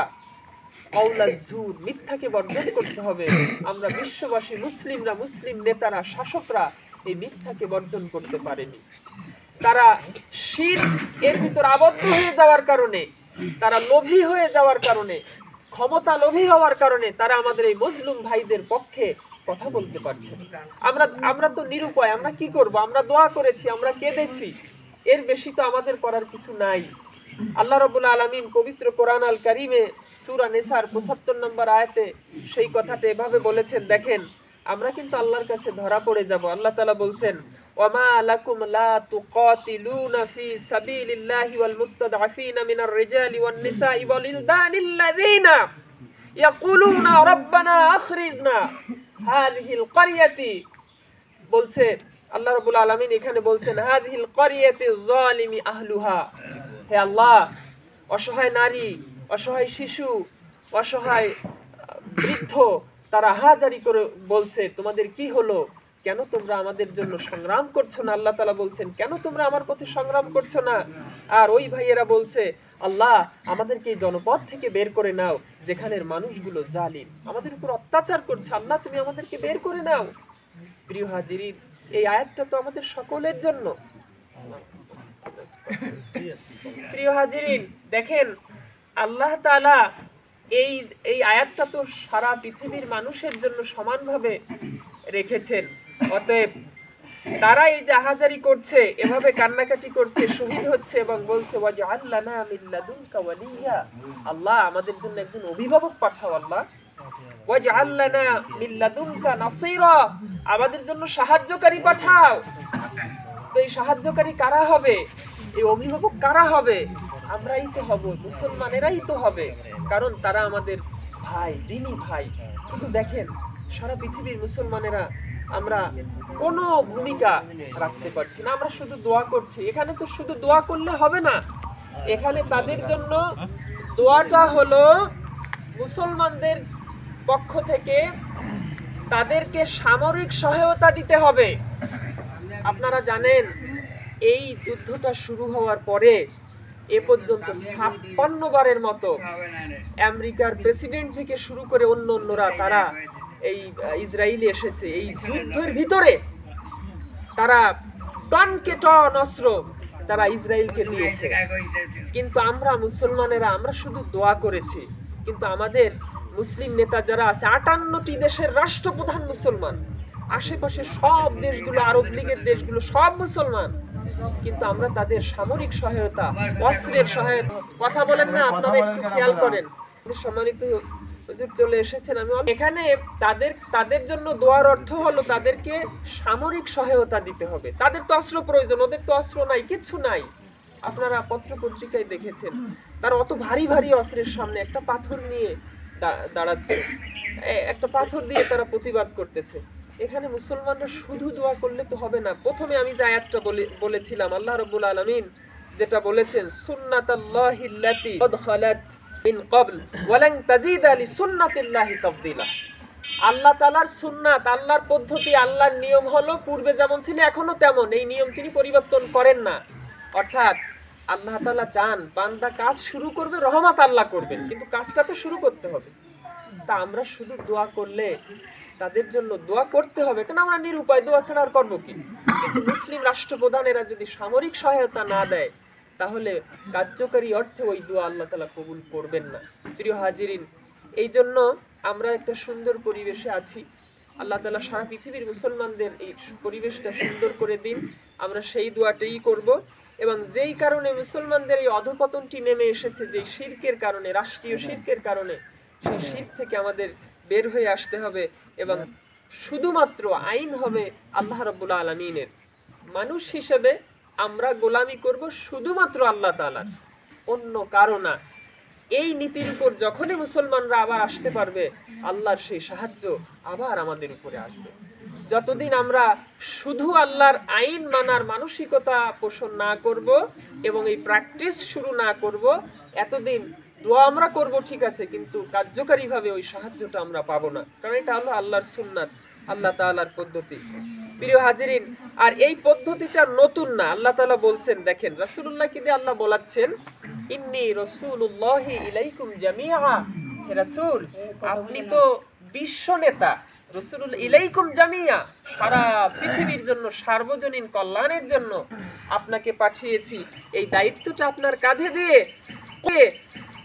কওলা জুর, মিথ্যাকে বর্জন করতে হবে। আমরা বিশ্ববাসী মুসলিমরা, মুসলিম নেতারা, শাসকরা এই মিথ্যাকে বর্জন করতে পারেনি। তারা শিরক এর ভিতর আবদ্ধ হয়ে যাওয়ার কারণে, তারা লোভী হয়ে যাওয়ার কারণে, ক্ষমতা লোভী হওয়ার কারণে তারা আমাদের এই মুসলিম ভাইদের পক্ষে কথা বলতে পারছে। আমরা তো নিরুপায়। আমরা কি করব? আমরা দোয়া করেছি, আমরা কেঁদেছি, এর বেশি তো আমাদের করার কিছু নাই। আল্লাহ রাব্বুল আলামিন পবিত্র কোরআন আল কারীমে সূরা নিসার 75 নম্বর আয়াতে সেই কথাটা এভাবে বলেছেন, দেখেন, আমরা কিন্তু আল্লাহর কাছে ধরা পড়ে যাব। আল্লাহ তাআলা বলছেন, ওয়ামা লাকুম লা তুকাতিলুনা ফি সাবিলিল্লাহি ওয়াল মুস্তাদআফিনা মিনার রিজালি ওয়ান নিসাই ওয়াল ইলদানিল্লাযিনা ইয়াকুলুনা রাব্বানা আখরিজনা হাযিহিল ক্বরিয়াতি। বলছে আল্লাহ রাব্বুল আলামিন এখানে বলছেন, হাযিহিল ক্বরিয়াতি যালিমি আহলুহা। হে আল্লাহ, অসহায় নারী, অসহায় শিশু, অসহায় বৃদ্ধ তারা হাজারি করে বলছে, তোমাদের কি হলো, কেন তোমরা আমাদের জন্য সংগ্রাম করছো না? আল্লাহ তাআলা বলছেন, কেন তোমরা আমার প্রতি সংগ্রাম করছো না? আর ওই ভাইয়েরা বলছে, আল্লাহ আমাদেরকে এই জনপদ থেকে বের করে নাও, যেখানের মানুষগুলো জালিম, আমাদের উপর অত্যাচার করছে, আল্লাহ তুমি আমাদেরকে বের করে নাও। প্রিয় হাজিরিন, এই আয়াতটা তো আমাদের সকলের জন্য। প্রিয় হাজিরিন, দেখেন আল্লাহ তাআলা এই আয়াতটা তো সারা পৃথিবীর মানুষের জন্য সমানভাবে রেখেছেন। অতএব তারা এই জাহাজারি করছে, এভাবে কান্নাকাটি করছে, শহীদ হচ্ছে এবং বলছে, ওয়াজআল লানা মিন লাদুনকা ওয়ালিয়্যা, আল্লাহ আমাদের জন্য একজন অভিভাবক পাঠাও, আল্লাহ ওয়াজআল লানা মিন লাদুনকা নাসীরা, আমাদের জন্য সাহায্যকারী পাঠাও। তো এই সাহায্যকারী কারা হবে? এই অভিভাবক কারা হবে? আমরাই তো হব, মুসলমানেরাই তো হবে, কারণ তারা আমাদের ভাই, দ্বীনি ভাই। কিন্তু দেখেন সারা পৃথিবীর মুসলমানেরা আমরা কোনো ভূমিকা রাখতে পারছি না, আমরা শুধু দোয়া করছি। এখানে তো শুধু দোয়া করলে হবে না, এখানে তাদের জন্য দোয়াটা হলো মুসলমানদের পক্ষ থেকে তাদেরকে সামরিক সহায়তা দিতে হবে। আপনারা জানেন এই যুদ্ধটা শুরু হওয়ার পরে এ পর্যন্ত 56 বারের মতো আমেরিকার প্রেসিডেন্ট থেকে শুরু করে অন্যরা তারা এই ইসরায়েলে এসেছে। এই যুদ্ধের ভিতরে তারা টনকে টন অস্ত্র তারা ইসরায়েলকে দিয়েছে, কিন্তু আমরা মুসলমানেরা আমরা শুধু দোয়া করেছি। কিন্তু আমাদের মুসলিম নেতা যারা আছে, 58টি দেশের রাষ্ট্রপ্রধান মুসলমান, আশেপাশে সব দেশগুলো, আরব লীগের দেশগুলো সব মুসলমান, কিন্তু আমরা তাদের সামরিক সহায়তা, অস্ত্রের সহায়তা, কথা বলেন না, আপনারা একটু খেয়াল করেন। সম্মানিত হুজুর চলে এসেছেন, আমি এখানে তাদের জন্য দোয়ার অর্থ হলো তাদেরকে সামরিক সহায়তা দিতে হবে। তাদের তো অস্ত্র প্রয়োজন, ওদের তো অস্ত্র নাই, কিচ্ছু নাই। আপনারা পত্র পত্রিকায় দেখেছেন তারা অত ভারী ভারী অস্ত্রের সামনে একটা পাথর নিয়ে দাঁড়াচ্ছে, একটা পাথর দিয়ে তারা প্রতিবাদ করতেছে। এখানে মুসলমানরা শুধু দোয়া করলে তো হবে না। প্রথমে আমি যে আয়াতটা বলেছিলাম, আল্লাহ রাব্বুল আলামিন যেটা বলেছেন, সুন্নাতাল্লাহিল্লাতী ক্বাদ খালাত মিন ক্বাবল ওয়া লান তাজিদা লিসুন্নাতিল্লাহি তাবদীলা। আল্লাহ তাআলার সুন্নাত, আল্লাহর পদ্ধতি, আল্লাহর নিয়ম হলো পূর্বে যেমন ছিল এখনো তেমন, এই নিয়ম তিনি পরিবর্তন করেন না। অর্থাৎ আল্লাহ তাআলা চান বান্দা কাজ শুরু করবে, রহমত আল্লাহ করবেন, কিন্তু কাজটা তো শুরু করতে হবে। তা আমরা শুধু দোয়া করলে, তাদের জন্য দোয়া করতে হবে, কারণ আমরা নিরুপায়, দোয়া ছাড়া আর করবো কি? কিন্তু মুসলিম রাষ্ট্রপ্রধানেরা যদি সামরিক সহায়তা না দেয়, তাহলে কার্যকারী অর্থে ওই দোয়া আল্লাহ তাআলা কবুল করবেন না। প্রিয় হাজিরিন, এই জন্য আমরা একটা সুন্দর পরিবেশে আছি। আল্লাহ তাআলা সারা পৃথিবীর মুসলমানদের এই পরিবেশটা সুন্দর করে দিন, আমরা সেই দোয়াটাই করব। এবং যেই কারণে মুসলমানদের এই অধঃপতনটি নেমে এসেছে, যে শিরকের কারণে, রাষ্ট্রীয় শিরকের কারণে, সেই শিরক থেকে আমাদের বের হয়ে আসতে হবে এবং শুধুমাত্র আইন হবে আল্লাহ রাব্বুল আলামিনের। মানুষ হিসেবে আমরা গোলামি করব শুধুমাত্র আল্লাহ তাআলার, অন্য কারো না। এই নীতির উপর যখনই মুসলমানরা আবার আসতে পারবে, আল্লাহর সেই সাহায্য আবার আমাদের উপরে আসবে। যতদিন আমরা শুধু আল্লাহর আইন মানার মানসিকতা পোষণ না করব এবং এই প্র্যাকটিস শুরু না করব, এতদিন দোয়া আমরা করব ঠিক আছে, কিন্তু কার্যকারীভাবে ওই সাহায্যটা আমরা পাবো না, কারণ এটা হলো আল্লাহর সুন্নাত, আল্লাহ তাআলার পদ্ধতি। প্রিয় হাজিরিন, আর এই পদ্ধতিটা নতুন না। আল্লাহ তাআলা বলছেন, দেখেন রাসূলুল্লাহকে দিয়ে আল্লাহ বলাচ্ছেন, ইন্নী রাসূলুল্লাহি ইলাইকুম জামিআ। হে রাসূল, আপনি তো বিশ্ব নেতা, রাসূলুল ইলাইকুম জামিআ, সারা পৃথিবীর জন্য, সার্বজনীন কল্যাণের জন্য আপনাকে পাঠিয়েছি। এই দায়িত্বটা আপনার কাঁধে দিয়ে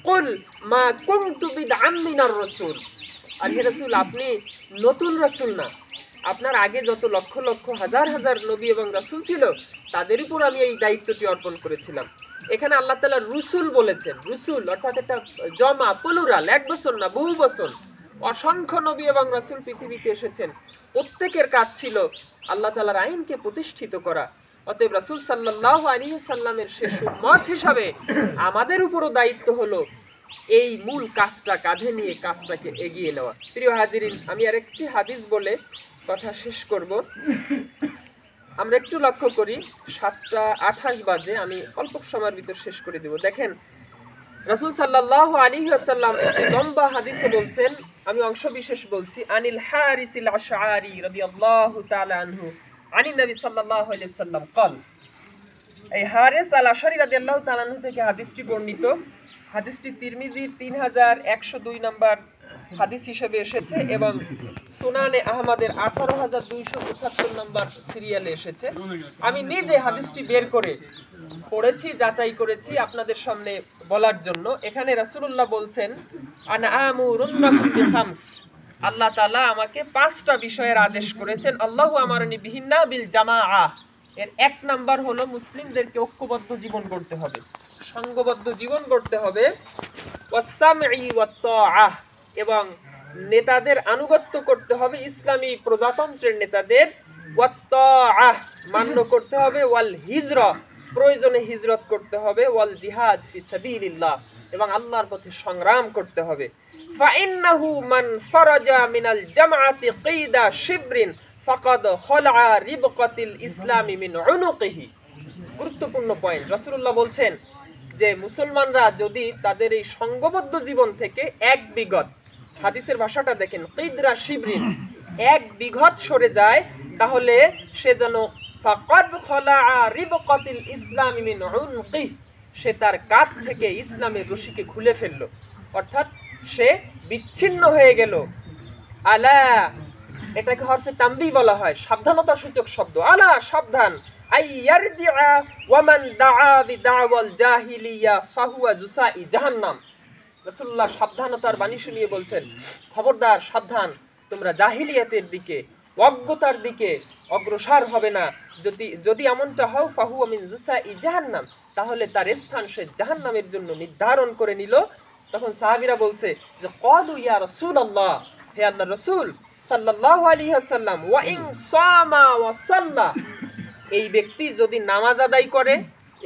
কুল মা কুনতু বিদআম মিনার রাসূল। আর হে রাসূল, আপনি নতুন রাসূল না, আপনার আগে যত লক্ষ লক্ষ হাজার হাজার নবী এবং রাসূল ছিল, তাদের উপর আমি এই দায়িত্বটি অর্পণ করেছিলাম। এখানে আল্লাহ তাআলা রসুল বলেছেন, রসুল অর্থাৎ একটা জমা, প্লুরাল, এক বচন না, বহু বচন। অসংখ্য নবী এবং রাসূল পৃথিবীতে এসেছেন, প্রত্যেকের কাজ ছিল আল্লাহ তাআলার আইনকে প্রতিষ্ঠিত করা। অতএব রাসূল সাল্লাল্লাহু আলাইহি ওয়াসাল্লামের শেষ উম্মত হিসাবে আমাদের উপরও দায়িত্ব হলো এই মূল কাজটা কাঁধে নিয়ে কাজটাকে এগিয়ে নেওয়া। প্রিয় হাজিরিন, আমি আরেকটি হাদিস বলে কথা শেষ করব। আমরা একটু লক্ষ্য করি, 7:28 বাজে, আমি অল্প সময়ের ভিতর শেষ করে দেব। দেখেন, রাসূল সাল্লাল্লাহু আলাইহি ওয়াসাল্লাম একটি লম্বা হাদিসে বলছেন, আমি অংশ বিশেষ বলছি, আনিল হারিসিল আশআরি রাদিয়াল্লাহু তাআলা আনহু আনিন নবী সাল্লাল্লাহু আলাইহি ওয়াসাল্লাম قال, এই হারিস আল আশআরি রাদিয়াল্লাহু তাআলা আনহু থেকে হাদিসটি বর্ণিত। হাদিসটি তিরমিজি 3102 নম্বর হাদিস হিসেবে এসেছে এবং সুনানে আহমদের 18275 নম্বর সিরিয়ালে এসেছে। আমি নিজে হাদিসটি বের করে পড়েছি, যাচাই করেছি আপনাদের সামনে বলার জন্য। এখানে রাসূলুল্লাহ বলছেন, আনা আমুরুন্নাকুম বিখামস, আল্লাহ তাআলা আমাকে 5টা বিষয়ের আদেশ করেছেন। আল্লাহু আমারনি বিহিন্না বিল জামাআ, এর 1 নাম্বার হলো মুসলিমদেরকে ঐক্যবদ্ধ জীবন গড়তে হবে, সংঘবদ্ধ জীবন গড়তে হবে। ওয়াসসামঈ ওয়াত-তাআহ, এবং নেতাদের আনুগত্য করতে হবে, ইসলামী প্রজাতন্ত্রের নেতাদের। ওয়াত-তাআহ, মান্য করতে হবে। ওয়াল হিজরা, প্রয়োজনে হিজরত করতে হবে। ওয়াল জিহাদ ফি সাবিলিল্লাহ, এবং আল্লাহর পথে সংগ্রাম করতে হবে। ফাইন্নাহু মান ফারাজা মিনাল জামাআতি কিদা শিবরিন ফাকাদ খলআ রিবকাতিল ইসলামি মিন উনুকিহি। গুরুত্বপূর্ণ পয়েন্ট। রাসূলুল্লাহ বলছেন যে মুসলমানরা যদি তাদের এই সংঘবদ্ধ জীবন থেকে 1 বিঘত, হাদিসের ভাষাটা দেখেন, কিদরা শিবরিন, 1 বিঘত সরে যায়, তাহলে সে যেন ফাকাদ খলআ রিবকাতিল ইসলামি মিন উনুকিহি, সে তার কাঁধ থেকে ইসলামের রশিকে খুলে ফেললো, অর্থাৎ সে বিচ্ছিন্ন হয়ে গেল। আলা, এটাকে হরফে তানবীহ বলা হয়, সাবধানতা সূচক শব্দ। আলা, সাবধান। আইয়ারজিআ ওয়া মান দাআ বিদাওয়াল জাহিলিয়া ফাহুয়া জুসাই জাহান্নাম। রাসূলুল্লাহ সাবধানতার বাণী শুনিয়ে বলছেন, খবরদার, সাবধান, তোমরা জাহিলিয়াতের দিকে, অজ্ঞতার দিকে অগ্রসর হবে না। যদি এমনটা হও, ফাহুয়া মিন জুসাই জাহান্নাম, তাহলে তার স্থান সে জাহান্নামের জন্য নির্ধারণ করে নিল। তখন সাহাবীরা বলছে যে, ক্বালু ইয়া রাসূলুল্লাহ, হে আল্লাহর রাসূল সাল্লাল্লাহু আলাইহি ওয়াসাল্লাম, ওয়া ইন সামা ওয়া সাল্লা, এই ব্যক্তি যদি নামাজ আদায় করে,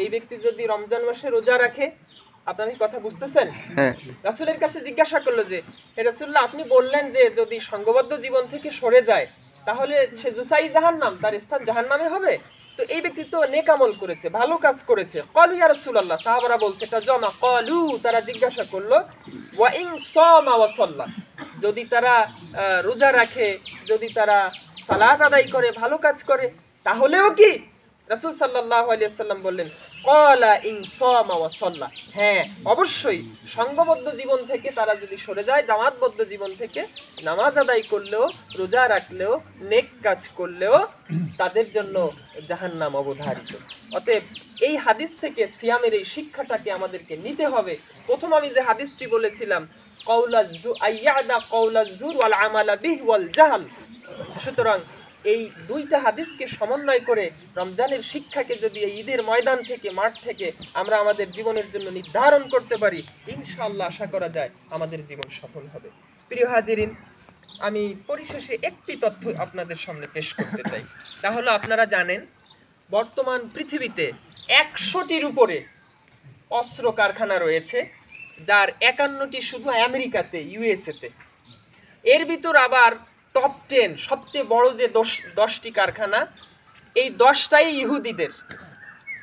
এই ব্যক্তি যদি রমজান মাসে রোজা রাখে, আপনারা কি কথা বুঝতেছেন? হ্যাঁ। রাসূলের কাছে জিজ্ঞাসা করলো যে, হে রাসূলুল্লাহ, আপনি বললেন যে যদি সংঘবদ্ধ জীবন থেকে সরে যায় তাহলে সে জুসাই জাহান্নাম, তার স্থান জাহান্নামে হবে। তো এই ব্যক্তি তো নেক আমল করেছে, ভালো কাজ করেছে। ক্বালু ইয়া রাসূলুল্লাহ, সাহাবারা বলছে এটা জমা। ক্বালু, তারা জিজ্ঞাসা করলো, ওয়া ইন সামা ওয়া সাল্লা, যদি তারা রোজা রাখে, যদি তারা সালাত আদায় করে, ভালো কাজ করে, তাহলেও কি? রাসূল সাল্লাল্লাহু আলাইহি ওয়াসাল্লাম বললেন, ক্বালা ইন সামা ওয়া সাল্লা, হ্যাঁ, অবশ্যই সংঘবদ্ধ জীবন থেকে তারা যদি সরে যায়, জামাতবদ্ধ জীবন থেকে, নামাজ আদায় করলেও, রোজা রাখলেও, নেক কাজ করলেও তাদের জন্য জাহান্নাম অবধারিত। অতএব এই হাদিস থেকে সিয়ামের এই শিক্ষাটাকে আমাদেরকে নিতে হবে। প্রথম আমি যে হাদিসটি বলেছিলাম, আইয়াদা কওলা যুর ওয়াল আমালা বিহি ওয়াল জাহাল, সুতরাং এই 2টা হাদিসকে সমন্বয় করে রমজানের শিক্ষাকে যদি এই ঈদের ময়দান থেকে, মাঠ থেকে আমরা আমাদের জীবনের জন্য নির্ধারণ করতে পারি, ইনশাআল্লাহ আশা করা যায় আমাদের জীবন সফল হবে। প্রিয় হাজিরিন, আমি পরিশেষে একটি তথ্য আপনাদের সামনে পেশ করতে চাই। তা হলো, আপনারা জানেন বর্তমান পৃথিবীতে 100টির উপরে অস্ত্র কারখানা রয়েছে, যার 51টি শুধু আমেরিকাতে, ইউএসএতে। এর ভিতর আবার টপ 10 সবচেয়ে বড় যে 10টি কারখানা, এই 10টাই ইহুদিদের।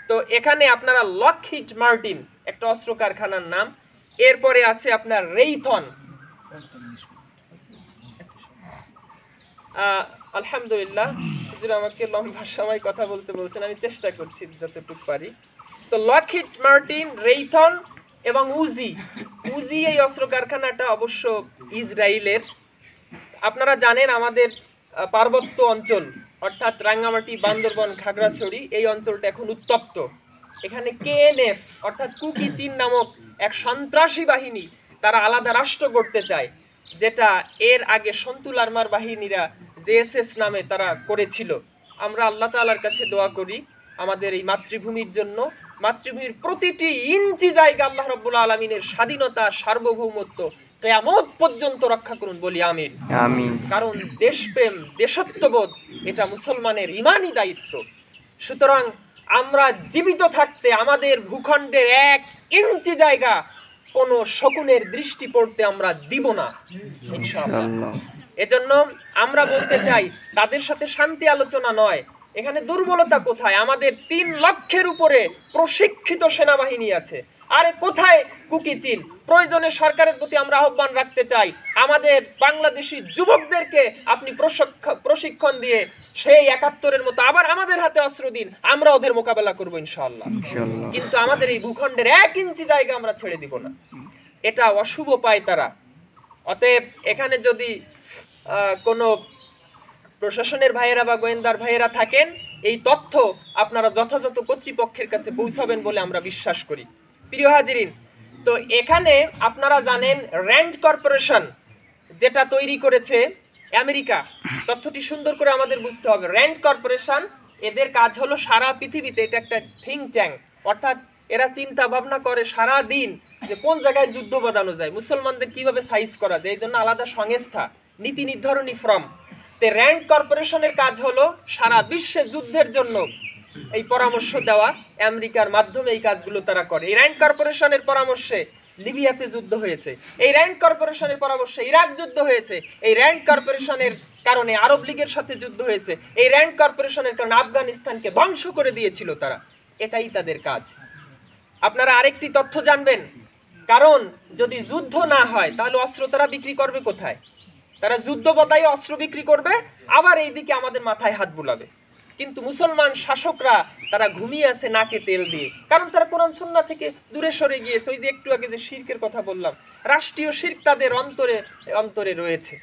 তো এখানে আপনারা লকহিড মার্টিন একটা অস্ত্র কারখানার নাম, এরপরে আছে আপনার রেইথন, আলহামদুলিল্লাহ হুজুর আমাকে লম্বা সময় কথা বলতে বলছেন, আমি চেষ্টা করছি যতটুকু পারি। তো লকহিড মার্টিন, রেইথন এবং উজি, এই অস্ত্র কারখানাটা অবশ্য ইসরায়েলের। আপনারা জানেন আমাদের পার্বত্য অঞ্চল, অর্থাৎ রাঙ্গামাটি, বান্দরবন, খাগড়াছড়ি, এই অঞ্চলটা এখন উত্তপ্ত। এখানে কেএনএফ অর্থাৎ কুকি চীন নামক এক সন্ত্রাসী বাহিনী, তারা আলাদা রাষ্ট্র গড়তে চায়, যেটা এর আগে সন্তুল আরমার বাহিনীরা জেএসএস নামে তারা করেছিল। আমরা আল্লাহ তাআলার কাছে দোয়া করি আমাদের এই মাতৃভূমির জন্য। মাতৃভূমির প্রতিটি ইঞ্চি জায়গা আল্লাহ রাব্বুল আলামিনের স্বাধীনতা, সার্বভৌমত্ব কিয়ামত পর্যন্ত রক্ষা করুন, বলি আমিন। আমিন। কারণ দেশপ্রেম, দেশত্ববোধ এটা মুসলমানের ইমানি দায়িত্ব। সুতরাং আমরা জীবিত থাকতে আমাদের ভূখণ্ডের 1 ইঞ্চি জায়গা কোনো শকুনের দৃষ্টি পড়তে আমরা দিব না ইনশাআল্লাহ। ইনশাআল্লাহ। এজন্য আমরা বলতে চাই তাদের সাথে শান্তি আলোচনা নয়, এখানে দুর্বলতা কোথায়? আমাদের 3 লক্ষের উপরে প্রশিক্ষিত সেনাবাহিনী আছে, আরে কোথায় কুকিচিল? প্রয়োজনে সরকারের প্রতি আমরা আহ্বান রাখতে চাই, আমাদের বাংলাদেশি যুবকদেরকে আপনি প্রশিক্ষণ দিয়ে সেই 71-এর মতো আবার আমাদের হাতে অস্ত্র দিন, আমরা ওদের মোকাবেলা করবো ইনশাআল্লাহ। ইনশাআল্লাহ। কিন্তু আমাদের এই ভূখণ্ডের 1 ইঞ্চি জায়গা আমরা ছেড়ে দিব না, এটা অশুভ পায় তারা। অতএব এখানে যদি কোনো প্রশাসনের ভাইয়েরা বা গোয়েন্দার ভাইয়েরা থাকেন, এই তথ্য আপনারা যথাযথ কর্তৃপক্ষের কাছে পৌঁছাবেন বলে আমরা বিশ্বাস করি। প্রিয় হাজিরিন, তো এখানে আপনারা জানেন র্যান্ড কর্পোরেশন যেটা তৈরি করেছে আমেরিকা, তথ্যটি সুন্দর করে আমাদের বুঝতে হবে। র্যান্ড কর্পোরেশন, এদের কাজ হলো সারা পৃথিবীতে, এটা একটা থিঙ্ক ট্যাঙ্ক, অর্থাৎ এরা চিন্তা ভাবনা করে সারা দিন যে কোন জায়গায় যুদ্ধ বাঁধানো যায়, মুসলমানদের কিভাবে সাইজ করা যায়, এই জন্য আলাদা সংস্থা, নীতি নির্ধারণী ফর্ম। তে র্যান্ড কর্পোরেশনের কাজ হলো সারা বিশ্বে যুদ্ধের জন্য এই পরামর্শ দেওয়া, আমেরিকার মাধ্যমে এই কাজগুলো তারা করে। এই র্যান্ড কর্পোরেশনের পরামর্শে লিবিয়াতে যুদ্ধ হয়েছে, এই র্যান্ড কর্পোরেশনের পরামর্শে ইরাক যুদ্ধ হয়েছে, এই র্যান্ড কর্পোরেশনের কারণে আরব লীগের সাথে যুদ্ধ হয়েছে, এই র্যান্ড কর্পোরেশনের কারণে আফগানিস্তানকে ধ্বংস করে দিয়েছিল তারা, এটাই তাদের কাজ। আপনারা আরেকটি তথ্য জানবেন, কারণ যদি যুদ্ধ না হয় তাহলে অস্ত্র তারা বিক্রি করবে কোথায়? তারা যুদ্ধ বদায় অস্ত্র বিক্রি করবে, আবার এইদিকে আমাদের মাথায় হাত বুলাবে। কিন্তু মুসলমান শাসকরা তারা ঘুমিয়ে আছে নাকে তেল দিয়ে, কারণ তারা কোরআন সুন্নাহ থেকে দূরে সরে গিয়েছে। ওই যে একটু আগে যে শিরকের কথা বললাম, রাষ্ট্রীয় শিরক তাদের অন্তরে অন্তরে রয়েছে।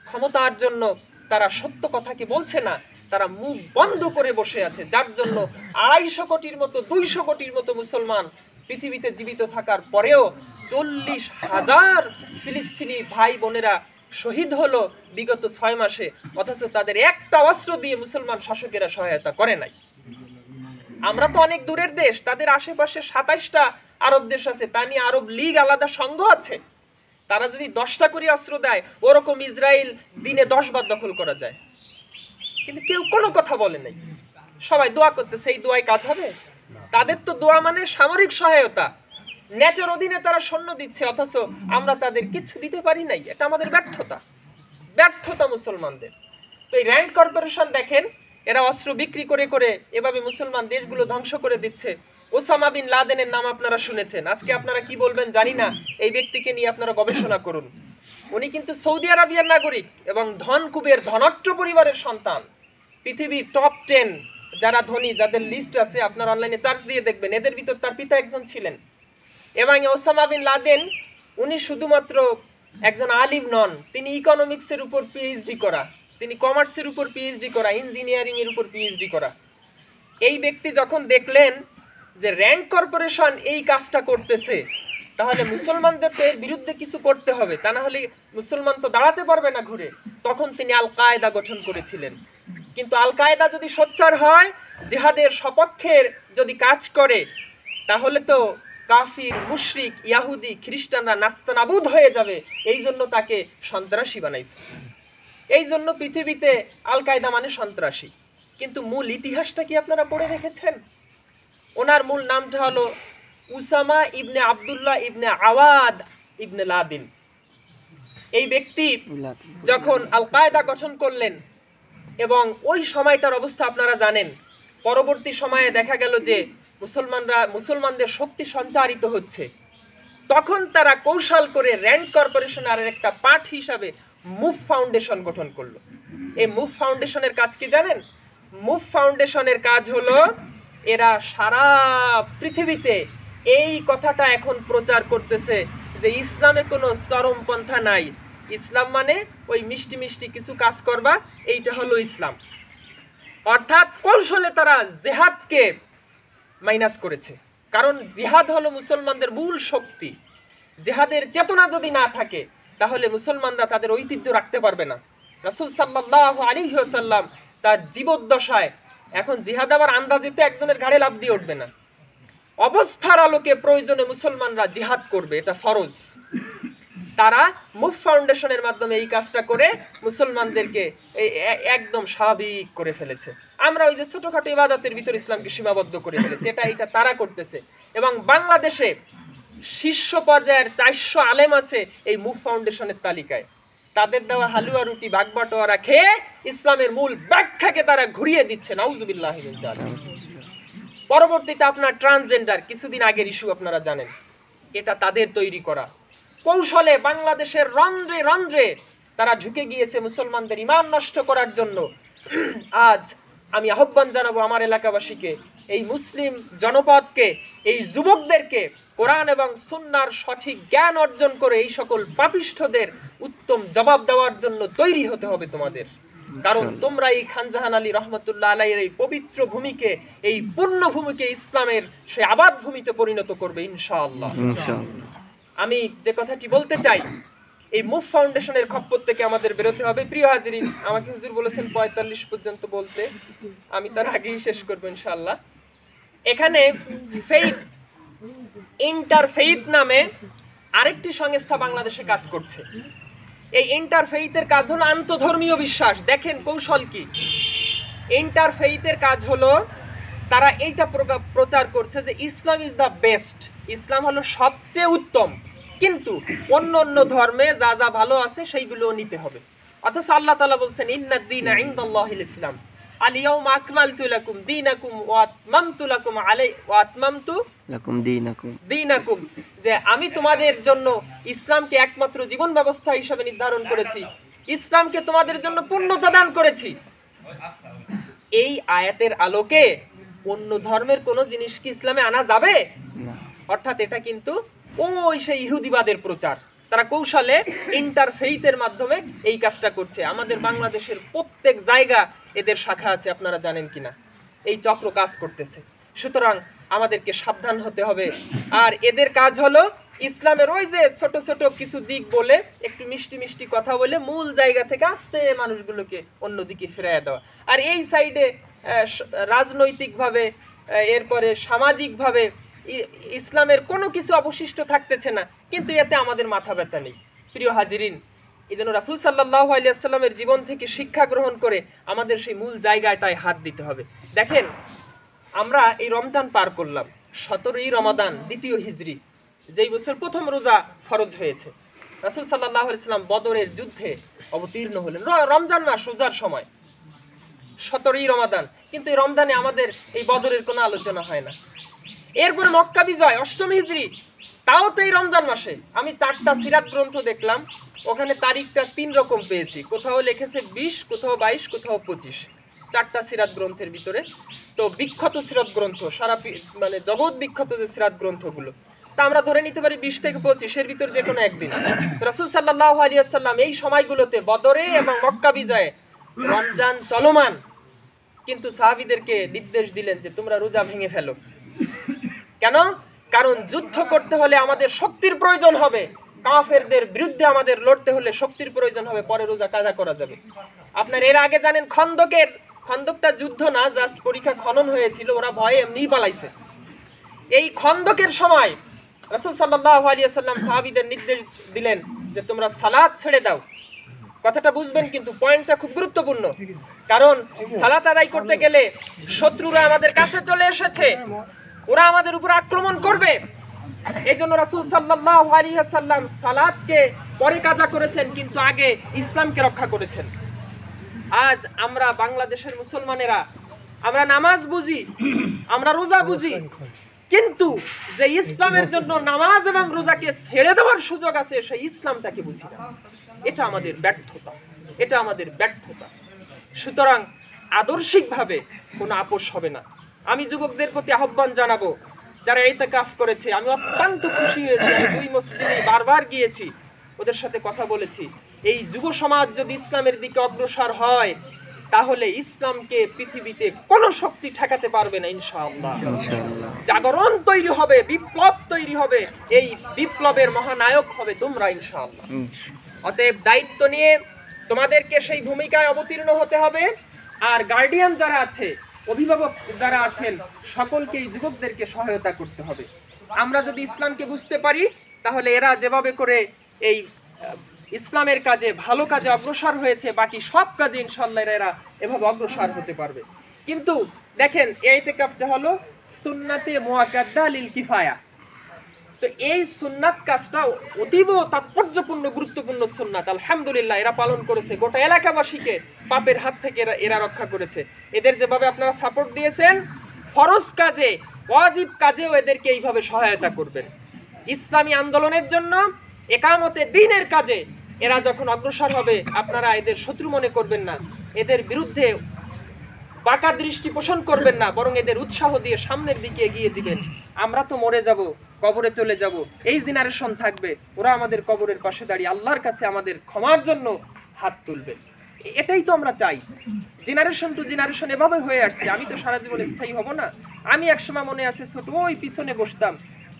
ক্ষমতার জন্য তারা সত্য কথাকে বলছে না, তারা মুখ বন্ধ করে বসে আছে, যার জন্য 250 কোটির মতো 200 কোটির মতো মুসলমান পৃথিবীতে জীবিত থাকার পরেও 40,000 ফিলিস্তিনি ভাই বোনেরা শহীদ হলো বিগত 6 মাসে, অথচ তাদের একটা অস্ত্র দিয়ে মুসলমান শাসকেরা সহায়তা করে নাই। আমরা তো অনেক দূরের দেশ, তাদের আশেপাশে 27টা আরব দেশ আছে, তা নিয়ে আরব লীগ আলাদা সংঘ আছে, তারা যদি 10টা করে অস্ত্র দেয়, ওরকম ইসরায়েল দিনে 10 বার দখল করা যায়। কিন্তু কেউ কোনো কথা বলে নাই, সবাই দোয়া করতেছে, এই দোয়ায় কাজ হবে? তাদের তো দোয়া মানে সামরিক সহায়তা, ন্যাচের অধীনে তারা সৈন্য দিচ্ছে, অথচ আমরা তাদের কিছু দিতে পারি নাই। এটা আমাদের ব্যর্থতা মুসলমানদের। তো এই র্যান্ড কর্পোরেশন দেখেন, এরা অস্ত্র বিক্রি করে করে এভাবে মুসলমান দেশগুলো ধ্বংস করে দিচ্ছে। ওসামা বিন লাদেনের নাম আপনারা শুনেছেন, আজকে আপনারা কি বলবেন জানি না, এই ব্যক্তিকে নিয়ে আপনারা গবেষণা করুন। উনি কিন্তু সৌদি আরবিয়ার নাগরিক এবং ধনকুবের ধনাঢ্য পরিবারের সন্তান। পৃথিবীর টপ 10 যারা ধনী, যাদের লিস্ট আছে, আপনারা অনলাইনে সার্চ দিয়ে দেখবেন, এদের ভিতর তার পিতা একজন ছিলেন। এবং ওসামা বিন লাদেন উনি শুধুমাত্র একজন আলিম নন, তিনি ইকোনমিক্সের উপর পিএইচডি করা, তিনি কমার্সের উপর পিএইচডি করা, ইঞ্জিনিয়ারিং এর উপর পিএইচডি করা। এই ব্যক্তি যখন দেখলেন যে র্যান্ড কর্পোরেশন এই কাজটা করতেছে, তাহলে মুসলমানদের তো এর বিরুদ্ধে কিছু করতে হবে, তা না হলে মুসলমান তো দাঁড়াতে পারবে না ঘুরে। তখন তিনি আল কায়দা গঠন করেছিলেন। কিন্তু আল কায়দা যদি সোচ্চার হয়, জিহাদের সপক্ষের যদি কাজ করে, তাহলে তো কাফির, মুশরিক, ইয়াহুদি, খ্রিস্টানরা নাস্তানাবুদ হয়ে যাবে। এই জন্য তাকে সন্ত্রাসী বানাইছে। এই জন্য পৃথিবীতে আল কায়দা মানে সন্ত্রাসী। কিন্তু মূল ইতিহাসটা কি আপনারা পড়ে রেখেছেন? ওনার মূল নামটা হলো উসামা ইবনে আব্দুল্লাহ ইবনে আওয়াদ ইবনে লাদিন। এই ব্যক্তি যখন আল কায়দা গঠন করলেন, এবং ওই সময়টার অবস্থা আপনারা জানেন, পরবর্তী সময়ে দেখা গেল যে মুসলমানদের শক্তি সঞ্চারিত হচ্ছে, তখন তারা কৌশল করে র্যান্ড কর্পোরেশনের একটা পার্ট হিসাবে মুভ ফাউন্ডেশন গঠন করলো। এই মুভ ফাউন্ডেশনের কাজ কি জানেন? মুভ ফাউন্ডেশনের কাজ হলো এরা সারা পৃথিবীতে এই কথাটা এখন প্রচার করতেছে যে ইসলামে কোনো চরমপন্থা নাই, ইসলাম মানে ওই মিষ্টি মিষ্টি কিছু কাজ করবা, এইটা হলো ইসলাম। অর্থাৎ কৌশলে তারা জিহাদকে মাইনাস করেছে, কারণ জিহাদ হলো মুসলমানদের মূল শক্তি। জিহাদের চেতনা যদি না থাকে, তাহলে মুসলমানরা তাদের ঐতিহ্য রাখতে পারবে না। রাসূল সাল্লাল্লাহু আলাইহি ওয়াসাল্লাম তার জীবদ্দশায়, এখন জিহাদ আবার আন্দাজে তো একজনের ঘাড়ে লাফ দিয়ে উঠবে না, অবস্থার আলোকে প্রয়োজনে মুসলমানরা জিহাদ করবে, এটা ফরজ। তারা মুফ ফাউন্ডেশনের মাধ্যমে এই কাজটা করে মুসলমানদেরকে একদম স্বাভাবিক করে ফেলেছে। আমরা ওই যে ছোটখাটো ইবাদতের ভিতর ইসলামকে সীমাবদ্ধ করে ফেলেছি, এটা তারা করতেছে। এবং বাংলাদেশে শীর্ষ পর্যায়ের 400 আলেম আছে এই মুফ ফাউন্ডেশনের তালিকায়। তাদের দেওয়া হালুয়া রুটি বাগবাটোয়ারা খেয়ে ইসলামের মূল ব্যাখ্যাকে তারা ঘুরিয়ে দিচ্ছে। নাউজুবিল্লাহ মিন যালিক। পরবর্তীতে আপনার ট্রান্সজেন্ডার, কিছুদিন আগের ইস্যু আপনারা জানেন, এটা তাদের তৈরি করা কৌশলে। বাংলাদেশের রন্ধ্রে রন্ধ্রে তারা ঢুকে গিয়েছে মুসলমানদের ঈমান নষ্ট করার জন্য। আজ আমি আহ্বান জানাবো আমার এলাকাবাসীকে, এই মুসলিম জনপদকে, এই যুবকদেরকে কোরআন এবং সুন্নাহর সঠিক জ্ঞান অর্জন করে এই সকল পাপিষ্ঠদের উত্তম জবাব দেওয়ার জন্য তৈরি হতে হবে তোমাদের। কারণ তোমরা এই খান জাহান আলী রহমতুল্লাহ আলাইহির এই পবিত্র ভূমিকে, এই পূর্ণ ভূমিকে ইসলামের সে আবাদ ভূমিতে পরিণত করবে ইনশাআল্লাহ। আমি যে কথাটি বলতে চাই, এই মুফ ফাউন্ডেশনের খপ্পর থেকে আমাদের বেরোতে হবে। প্রিয় হাজিরিন, আমাকে হুজুর বলেছেন 45 পর্যন্ত বলতে, আমি তার আগেই শেষ করবো ইনশাআল্লাহ। এখানে ফেইথ ইন্টারফেইথ নামে আরেকটি সংস্থা বাংলাদেশে কাজ করছে। এই ইন্টারফেইথের কাজ হলো আন্তধর্মীয় বিশ্বাস। দেখেন কৌশল কি। ইন্টারফেইথের কাজ হলো তারা এইটা প্রচার করছে যে ইসলাম ইজ দ্য বেস্ট, ইসলাম হলো সবচেয়ে উত্তম, কিন্তু অন্য অন্য ধর্মে যা যা ভালো আছে সেইগুলোও নিতে হবে। অথচ আল্লাহ তাআলা বলছেন ইন্নাদ দীনা ইনদাল্লাহিল ইসলাম, আল ইয়াউমা আকমালতু লাকুম দীনাকুম ওয়া আতমামতু লাকুম ওয়া আতমামতু লাকুম দীনাকুম, যে আমি তোমাদের জন্য ইসলামকে একমাত্র জীবন ব্যবস্থা হিসেবে নির্ধারণ করেছি, ইসলামকে তোমাদের জন্য পূর্ণতা দান করেছি। এই আয়াতের আলোকে অন্য ধর্মের কোনো জিনিস কি ইসলামে আনা যাবে? অর্থাৎ এটা কিন্তু ওই সেই ইহুদিবাদের প্রচার। তারা কৌশলে ইন্টারফেইথের মাধ্যমে এই কাজটা করছে। আমাদের বাংলাদেশের প্রত্যেক জায়গা এদের শাখা আছে, আপনারা জানেন কিনা। এই চক্র কাজ করতেছে। সুতরাং আমাদেরকে সাবধান হতে হবে। আর এদের কাজ হলো ইসলামের ওই যে ছোট ছোট কিছু দিক বলে, একটু মিষ্টি মিষ্টি কথা বলে মূল জায়গা থেকে আস্তে মানুষগুলোকে অন্যদিকে ফিরিয়ে দেওয়া। আর এই সাইডে রাজনৈতিকভাবে, এরপরে সামাজিকভাবে ইসলামের কোনো কিছু অবশিষ্ট থাকতেছে না, কিন্তু এতে আমাদের মাথা ব্যথা নেই। প্রিয় হাজিরিন, এই জন্য রাসূল সাল্লাল্লাহু আলাইহি ওয়াসাল্লামের জীবন থেকে শিক্ষা গ্রহণ করে আমাদের সেই মূল জায়গাটায় হাত দিতে হবে। দেখেন, আমরা এই রমজান পার করলাম, 17ই রমাদান 2য় হিজরি, যেই বছর প্রথম রোজা ফরজ হয়েছে। রাসূল সাল্লাল্লাহু আলাইহি ওয়াসাল্লাম বদরের যুদ্ধে অবতীর্ণ হলেন রমজান মাস রোজার সময়, 17ই রমাদান। কিন্তু এই রমজানে আমাদের এই বদরের কোনো আলোচনা হয় না। এরপরে মক্কা বিজয় 8ম হিজরি, তাও তো এই রমজান মাসে। আমি 4টা সিরাত গ্রন্থ দেখলাম, ওখানে তারিখটা 3 রকম পেয়েছি, কোথাও লিখেছে 20, কোথাও 22, কোথাও 25, 4টা সিরাত গ্রন্থের ভিতরে। তো বিখ্যাত সিরাত গ্রন্থ, সারা মানে জগৎ বিখ্যাত যে সিরাত গ্রন্থগুলো, তা আমরা ধরে নিতে পারি 20 থেকে 25-এর ভিতর যে কোনো একদিন। রাসূল সাল্লাল্লাহু আলাইহি ওয়াসাল্লাম এই সময়গুলোতে বদরে এবং মক্কা বিজয়ে রমজান চলমান, কিন্তু সাহাবীদেরকে নির্দেশ দিলেন যে তোমরা রোজা ভেঙে ফেলো। কেন? কারণ যুদ্ধ করতে হলে আমাদের শক্তির প্রয়োজন হবে, কাফেরদের বিরুদ্ধে আমাদের লড়তে হলে শক্তির প্রয়োজন হবে, পরে রোজা কাজা করা যাবে। আপনার এর আগে জানেন খন্দকটা যুদ্ধ না, জাস্ট পরীক্ষা খনন হয়েছিল, ওরা ভয়ে এমনিই পালাইছে। এই খন্দকের সময় রাসূল সাল্লাল্লাহু আলাইহি ওয়াসাল্লাম সাহাবীদের নির্দেশ দিলেন যে তোমরা সালাত ছেড়ে দাও। কথাটা বুঝবেন, কিন্তু পয়েন্টটা খুব গুরুত্বপূর্ণ। কারণ সালাত আদায় করতে গেলে শত্রুরা আমাদের কাছে চলে এসেছে, ওরা আমাদের উপর আক্রমণ করবে। এই জন্য রাসূল সাল্লাল্লাহু আলাইহি ওয়াসাল্লাম সালাতকে পরে কাজা করেছেন, কিন্তু আগে ইসলামকে রক্ষা করেছেন। আজ আমরা বাংলাদেশের মুসলমানেরা, আমরা নামাজ বুঝি, আমরা রোজা বুঝি, কিন্তু যে ইসলামের জন্য নামাজ এবং রোজাকে ছেড়ে দেওয়ার সুযোগ আছে, সেই ইসলামটাকে বুঝি না। এটা আমাদের ব্যর্থতা, এটা আমাদের ব্যর্থতা। সুতরাং আদর্শিকভাবে কোনো আপোষ হবে না। আমি যুবকদের প্রতি আহ্বান জানাবো, যারা ইতিকাফ করেছে, আমি অত্যন্ত খুশি হয়েছি। আমি 2 মসজিদে বারবার গিয়েছি, ওদের সাথে কথা বলেছি। এই যুব সমাজ যদি ইসলামের দিকে অগ্রসর হয়, তাহলে ইসলামকে পৃথিবীতে কোনো শক্তি ঠেকাতে পারবে না ইনশাআল্লাহ। জাগরণ তৈরি হবে, বিপ্লব তৈরি হবে, এই বিপ্লবের মহানায়ক হবে তোমরা ইনশাআল্লাহ। অতএব দায়িত্ব নিয়ে তোমাদেরকে সেই ভূমিকায় অবতীর্ণ হতে হবে। আর গার্ডিয়ান যারা আছে, অভিভাবক যারা আছেন, সকলকে এই যুবকদেরকে সহায়তা করতে হবে। আমরা যদি ইসলামকে বুঝতে পারি, তাহলে এরা যেভাবে করে এই ইসলামের কাজে ভালো কাজে অগ্রসর হয়েছে, বাকি সব কাজে ইনশাআল্লাহ এরা এভাবে অগ্রসর হতে পারবে। কিন্তু দেখেন এই ইতিকাফটা হলো সুন্নাতে মুআক্কাদা লিল কিফায়া। তো এই সুন্নাত কাজটা অতীব তাৎপর্যপূর্ণ গুরুত্বপূর্ণ সুন্নাত। আলহামদুলিল্লাহ এরা পালন করেছে, গোটা এলাকাবাসীকে পাপের হাত থেকে এরা রক্ষা করেছে। এদের যেভাবে আপনারা সাপোর্ট দিয়েছেন, ফরজ কাজে ওয়াজিব কাজেও এদেরকে এইভাবে সহায়তা করবেন। ইসলামী আন্দোলনের জন্য একামতে দ্বীনের কাজে এরা যখন অগ্রসর হবে, আপনারা এদের শত্রু মনে করবেন না, এদের বিরুদ্ধে বাঁকা দৃষ্টি পোষণ করবেন না, বরং এদের উৎসাহ দিয়ে সামনের দিকে এগিয়ে দিবেন। আমরা তো মরে যাব, কবরে চলে যাব, এই জেনারেশন থাকবে, ওরা আমাদের কবরের পাশে দাঁড়িয়ে আল্লাহর কাছে আমাদের ক্ষমার জন্য হাত তুলবে। এটাই তো আমরা চাই। জেনারেশন টু জেনারেশন এভাবে হয়ে আসছে। আমি তো সারা জীবন স্থায়ী হব না। আমি একসময় মনে আছে ছোট ওই পিছনে বসতাম,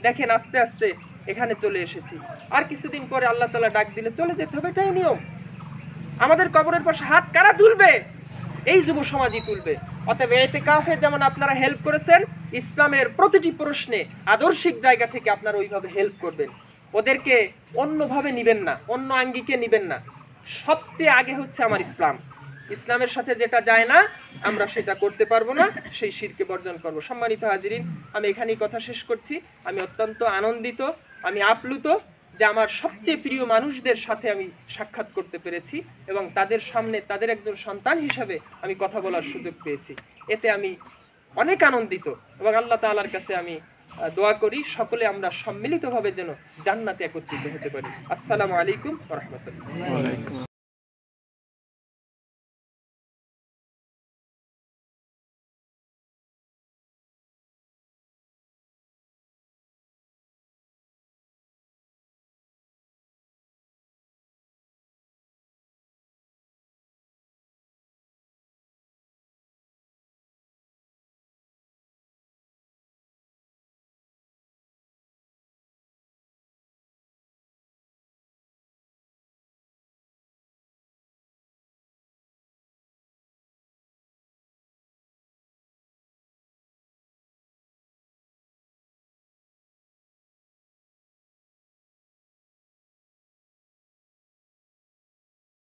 দেখেন আস্তে আস্তে এখানে চলে এসেছি। আর কিছুদিন পরে আল্লাহ তাআলা ডাক দিলে চলে যেতে হবে, এটাই নিয়ম। আমাদের কবরের পাশে হাত কারা তুলবে? এই যুব সমাজই তুলবে। অতএব ইতিকাফে যেমন আপনারা হেল্প করেছেন, ইসলামের প্রতিটি প্রশ্নে আদর্শিক জায়গা থেকে আপনারা ওইভাবে হেল্প করবেন। ওদেরকে অন্যভাবে নিবেন না, অন্য আঙ্গিকে নিবেন না। সবচেয়ে আগে হচ্ছে আমার ইসলাম। ইসলামের সাথে যেটা যায় না আমরা সেটা করতে পারবো না, সেই শিরকে বর্জন করব। সম্মানিত হাজিরিন, আমি এখানেই কথা শেষ করছি। আমি অত্যন্ত আনন্দিত, আমি আপ্লুত যে আমার সবচেয়ে প্রিয় মানুষদের সাথে আমি সাক্ষাৎ করতে পেরেছি এবং তাদের সামনে তাদের একজন সন্তান হিসাবে আমি কথা বলার সুযোগ পেয়েছি। এতে আমি অনেক আনন্দিত এবং আল্লাহ তাআলার কাছে আমি দোয়া করি সকলে আমরা সম্মিলিতভাবে যেন জান্নাতে একত্রিত হতে পারি। আসসালামু আলাইকুম ওয়া রাহমাতুল্লাহ।